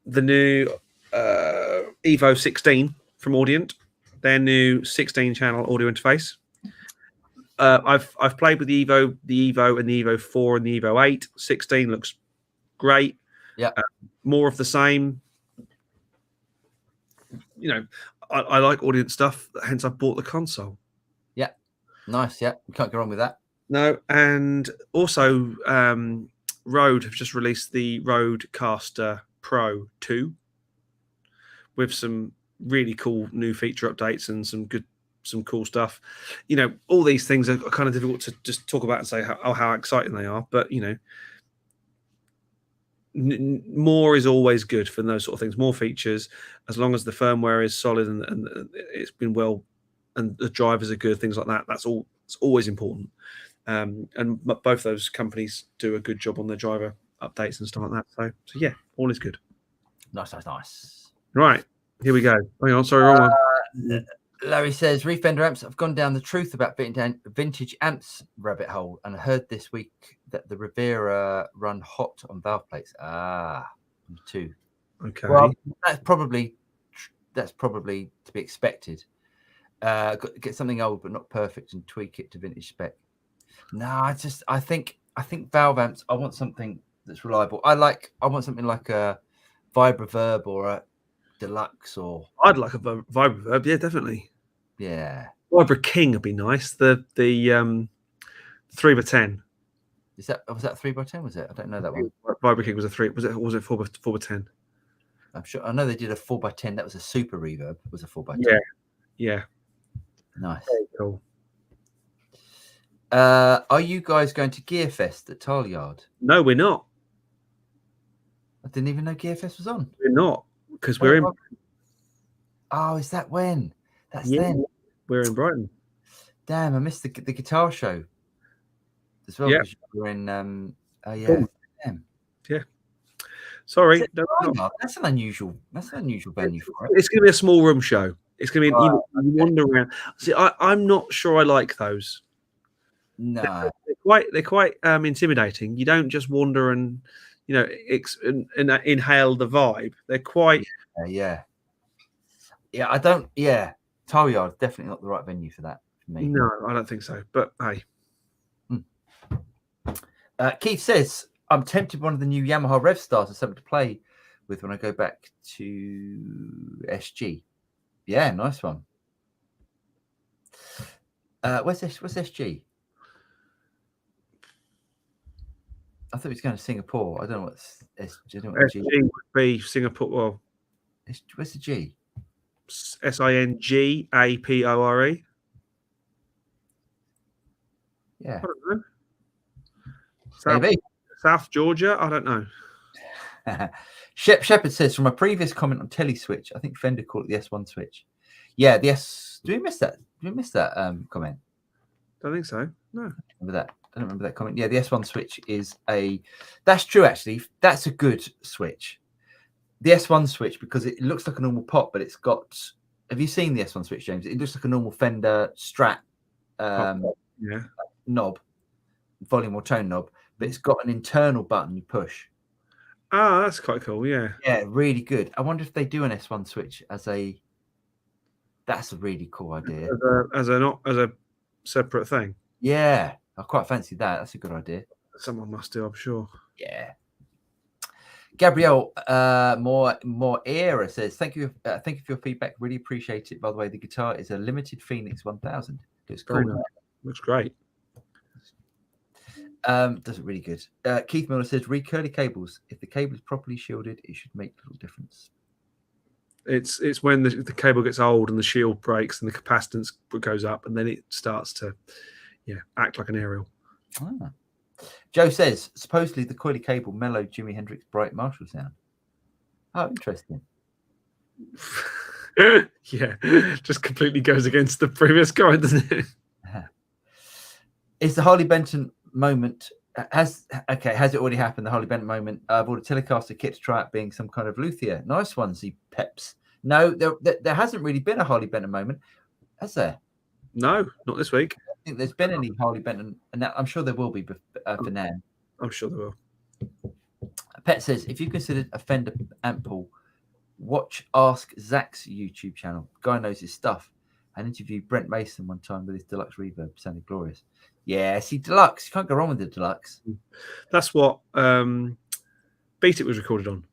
new Evo 16 from Audient, their new 16 channel audio interface. I've played with the Evo and the Evo 4 and the Evo 8. 16 looks great. Yeah. More of the same. I like Audient stuff, hence I bought the console. Yeah. Nice. Yeah. You can't go wrong with that. No, and also Rode have just released the Rodecaster Pro 2 with some really cool new feature updates and some cool stuff. All these things are kind of difficult to just talk about and say how exciting they are, but more is always good for those sort of things. More features, as long as the firmware is solid and it's been well, and the drivers are good, things like that. It's always important. And both those companies do a good job on their driver updates and stuff like that. So yeah, all is good. Nice. Right, here we go. Hang on, sorry, wrong one. Larry says, Fender amps, I've gone down the truth about vintage amps rabbit hole and heard this week that the Rivera run hot on valve plates. Too. Okay. Well, that's probably to be expected. Get something old but not perfect and tweak it to vintage spec. No, I think valve amps, I want something that's reliable. I want something like a Vibreverb or a Deluxe, or I'd like a Vibreverb, yeah, definitely. Yeah. Vibra King would be nice. The 3x10. Was that 3x10? Was it? I don't know that one. Vibra King was a 3. Was it 4x10? I'm sure. I know they did a 4x10. That was a super reverb. Was a 4x10. Yeah. Nice. Very cool. Are you guys going to Gearfest at Tile Yard? No, we're not. I didn't even know Gearfest was on. We're not, because we're in. Oh, is that when? That's then. We're in Brighton. Damn, I missed the guitar show as well. Yeah. We're in. Damn. Yeah. Sorry. That's an unusual venue for it. It's going to be a small room show. It's going to be you wander around. See, I'm not sure I like those. No, they're quite intimidating. You don't just wander and inhale the vibe. They're quite I don't. Yeah, Tile Yard definitely not the right venue for that for me. No, I don't think so. But hey, Keith says I'm tempted one of the new Yamaha Rev Stars or something to play with when I go back to SG. Yeah, nice one. What's SG? I thought he was going to Singapore. I don't know what's SG. SG would be Singapore. Well, where's the G? SINGAPORE. Yeah. I don't know. Maybe. South Georgia. I don't know. Shepard says, from a previous comment on Telly Switch, I think Fender called it the S1 switch. Yeah, the S. Do we miss that? Comment? Don't think so. No. I don't remember that comment. Yeah, the S1 switch is that's true, actually. That's a good switch. The S1 switch, because it looks like a normal pot, but it's got. Have you seen the S1 switch, James? It looks like a normal Fender Strat knob, volume or tone knob, but it's got an internal button you push. Ah, that's quite cool. Yeah. Yeah, really good. I wonder if they do an S1 switch as a. That's a really cool idea. As a separate thing. Yeah, I quite fancy that. That's a good idea. Someone must do, I'm sure. Yeah. Gabrielle more era says, thank you for your feedback. Really appreciate it. By the way, the guitar is a limited Phoenix 1000. It's cool. Nice. Looks great. Does it really good. Keith Miller says, read curly cables. If the cable is properly shielded, it should make little difference. It's when the cable gets old and the shield breaks and the capacitance goes up, and then it starts to act like an aerial. Ah. Joe says supposedly the coily cable mellowed Jimi Hendrix' bright Marshall sound. Oh, interesting. Yeah, just completely goes against the previous guy, doesn't it? It's the Harley Benton moment. Has it already happened? The Harley Benton moment. I bought a Telecaster kit to try out being some kind of luthier. Nice one, Z Peps. No, there hasn't really been a Harley Benton moment, has there? No, not this week. I don't think there's been any Harley Benton, and I'm sure there will be for now. I'm sure there will. Pet says, if you considered a Fender amp pool, watch Ask Zach's YouTube channel. Guy knows his stuff. I interviewed Brent Mason one time with his deluxe reverb. Sounded glorious. Yeah, see, deluxe. You can't go wrong with the deluxe. That's what Beat It was recorded on.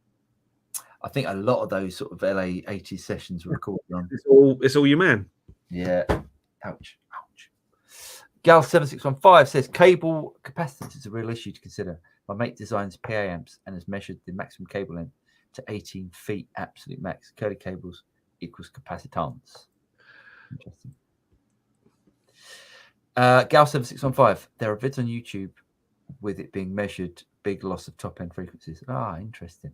I think a lot of those sort of LA 80s sessions were recorded on. It's all you, man. Yeah. Ouch. Gal7615 says cable capacitance is a real issue to consider. My mate designs PA amps and has measured the maximum cable length to 18 feet, absolute max. Curly cables equals capacitance. Interesting. Gal7615, there are vids on YouTube with it being measured, big loss of top end frequencies. Interesting.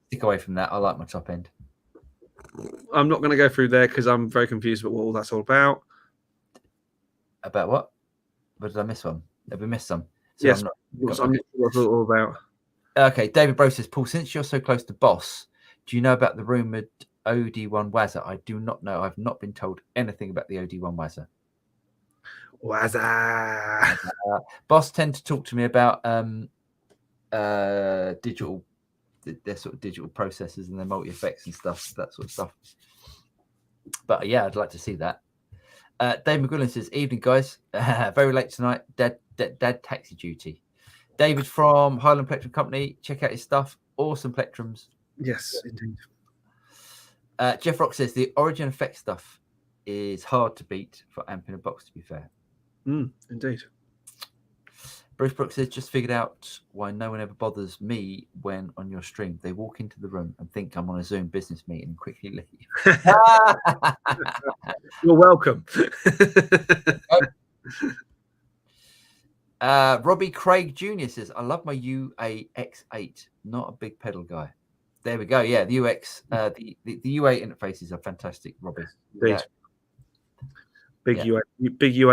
Stick away from that. I like my top end. I'm not going to go through there because I'm very confused about what all that's all about. About what? But did I miss one? Have we missed some? So yes, I'm not sure what it's all about. Okay, David Bro says, Paul, since you're so close to Boss, do you know about the rumoured OD1 Wazza? I do not know. I've not been told anything about the OD1 Wazza. Boss tend to talk to me about digital, their sort of digital processors and their multi-effects and stuff, that sort of stuff. But yeah, I'd like to see that. Dave McGuillan says, evening guys, very late tonight, dad taxi duty. David from Highland Plectrum Company, check out his stuff, awesome plectrums. Yes, indeed. Jeff Rock says the Origin Effect stuff is hard to beat for amp in a box, to be fair. Indeed. Bruce Brooks says, just figured out why no one ever bothers me when on your stream. They walk into the room and think I'm on a Zoom business meeting and quickly leave. You're welcome. Robbie Craig Jr. says, I love my UA X8, not a big pedal guy. There we go. Yeah, the UX, the UA interfaces are fantastic, Robbie. Indeed. Big UA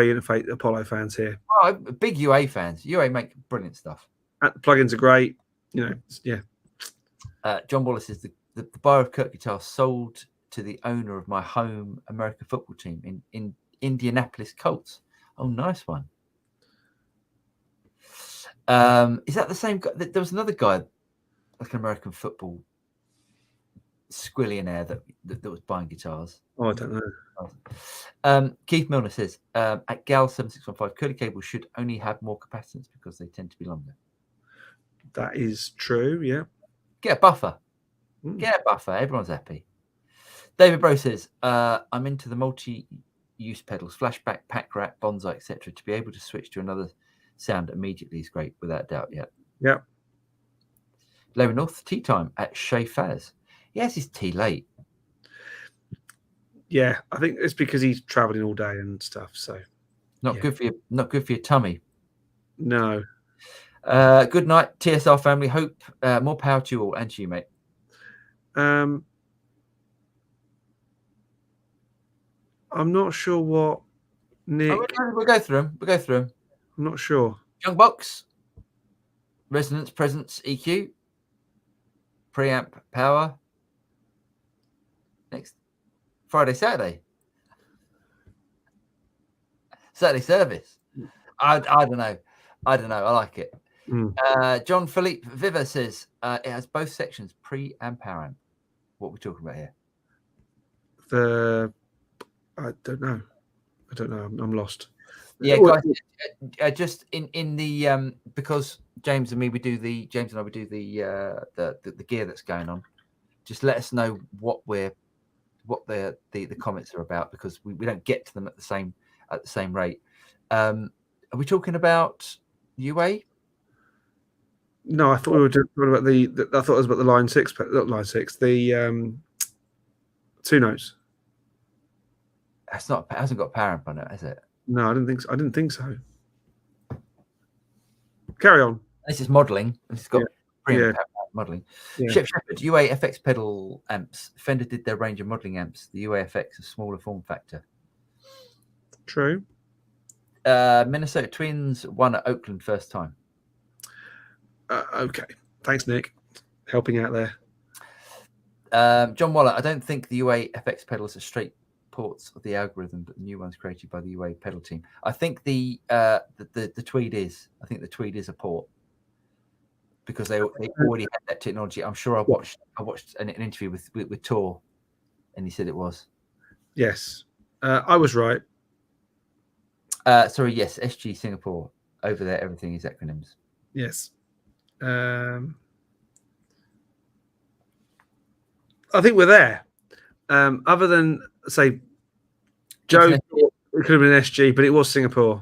interface Apollo fans here. Oh, big UA fans. UA make brilliant stuff. The plugins are great. Yeah. John Wallace says the bar of Kirk guitar sold to the owner of my home American football team in Indianapolis Colts. Oh, nice one. Is that the same guy? There was another guy, like an American football squillionaire that was buying guitars. Oh, I don't know. Keith Milner says, at Gal7615, curly cables should only have more capacitance because they tend to be longer. That is true, yeah. Get a buffer. Get a buffer. Everyone's happy. David Bro says, I'm into the multi-use pedals, flashback, pack rat, bonsai, etc. To be able to switch to another sound immediately is great, without doubt. Yeah. Larry North, tea time at Chez Faz. Yes, it's tea late. Yeah, I think it's because he's traveling all day and stuff. So not good for your tummy. No. Good night, TSR family. Hope more power to you all and to you, mate. I'm not sure what Nick. We'll go through them. I'm not sure. Young Box, resonance, presence, EQ, preamp, power. Next Friday, Saturday service. I don't know. I like it. John Philippe Viva says it has both sections, pre and power amp. What are we talking about here? I don't know. I'm lost. Yeah, guys, just in the because James and I we do the gear that's going on. Just let us know what the comments are about, because we don't get to them at the same rate. Are we talking about UA? No, I thought we were talking about I thought it was about the Line 6, not Line 6. The 2 notes. That's not. It hasn't got power amp on it, has it? No, I didn't think so. I didn't think so. Carry on. This is modelling. It's got modelling. Yeah. Shep Shepherd, UA FX pedal amps. Fender did their range of modelling amps. The UA FX, a smaller form factor. True. Minnesota Twins won at Oakland first time. Okay. Thanks, Nick. Helping out there. John Waller, I don't think the UA FX pedals are straight ports of the algorithm, but the new ones created by the UA pedal team. I think the Tweed is. I think the Tweed is a port because they already had that technology. I'm sure I watched an interview with Tor, and he said it was. Yes, I was right. Sorry, yes, SG Singapore. Over there, everything is acronyms. Yes. I think we're there. Other than, say, Joe, it could have been SG, but it was Singapore.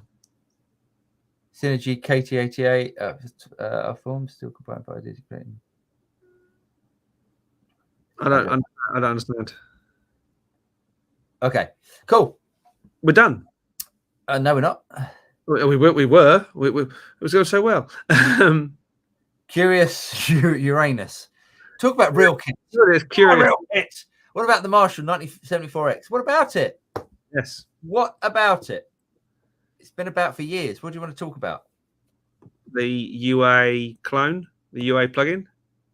Synergy KT88 forms still combined by integrating. I don't understand. Okay, cool. We're done. No, we're not. We were. It was going so well. Curious Uranus. Talk about real kits. Curious. Real kits. What about the Marshall 1974X? What about it? Yes. What about it? It's been about for years. What do you want to talk about? The UA clone, the UA plugin.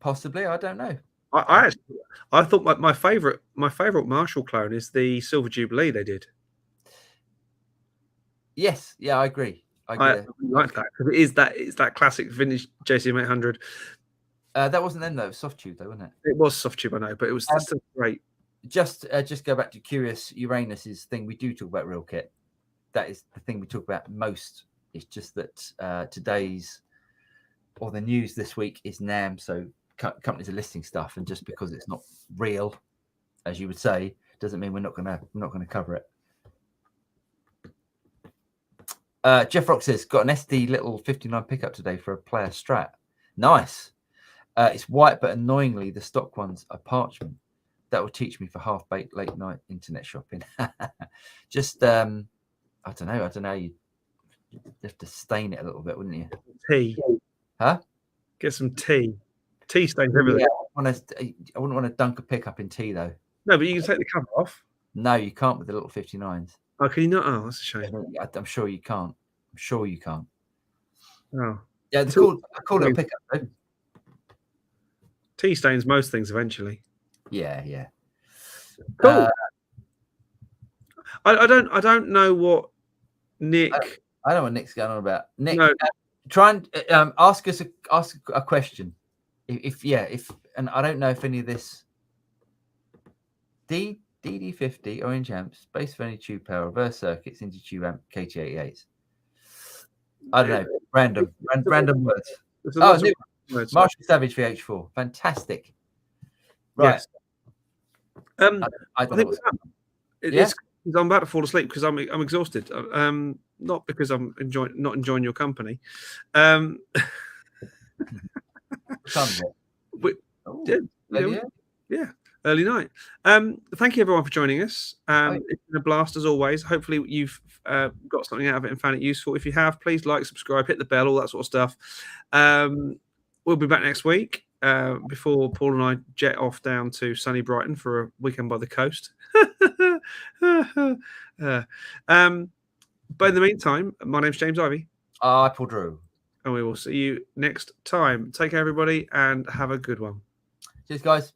Possibly, I don't know. I thought my favorite Marshall clone is the Silver Jubilee they did. Yes, yeah, I agree. I like that because it's that classic vintage JCM 800. That wasn't them though. It was soft tube though, wasn't it? It was soft tube, I know, but it was still great. Just go back to Curious Uranus's thing. We do talk about real kit. That is the thing we talk about most. It's just that today's or the news this week is NAMM, so companies are listing stuff, and just because it's not real, as you would say, doesn't mean we're not gonna cover it. Jeff Rock says got an SD little 59 pickup today for a player Strat. Nice. It's white, but annoyingly the stock ones are parchment. That will teach me for half-baked late night internet shopping. Just I don't know. You have to stain it a little bit, wouldn't you? Tea. Huh? Get some tea. Tea stains everything. Yeah, I wouldn't want to dunk a pickup in tea though. No, but you can take the cover off. No, you can't with the little 59s. Oh, can you not? Oh, that's a shame. I'm sure you can't. I'm sure you can't. Oh. Yeah, it's cool little pickup though. Tea stains most things eventually. Yeah. Cool. I don't know what Nick. I don't know what Nick's going on about. Nick, no. Try and ask a question. If and I don't know if any of this DD50 orange amps, space friendly tube power, reverse circuits, into tube amp, KT88s. I don't know. Random words. Words. Marshall Savage VH4. Fantastic. Right. Yes. I think I'm about to fall asleep because I'm exhausted. Not because I'm not enjoying your company. Yeah. Early night. Thank you everyone for joining us. It's been a blast as always. Hopefully you've got something out of it and found it useful. If you have, please like, subscribe, hit the bell, all that sort of stuff. We'll be back next week before Paul and I jet off down to sunny Brighton for a weekend by the coast. But in the meantime, my name's James Ivy. Paul Drew. And we will see you next time. Take care, everybody, and have a good one. Cheers, guys.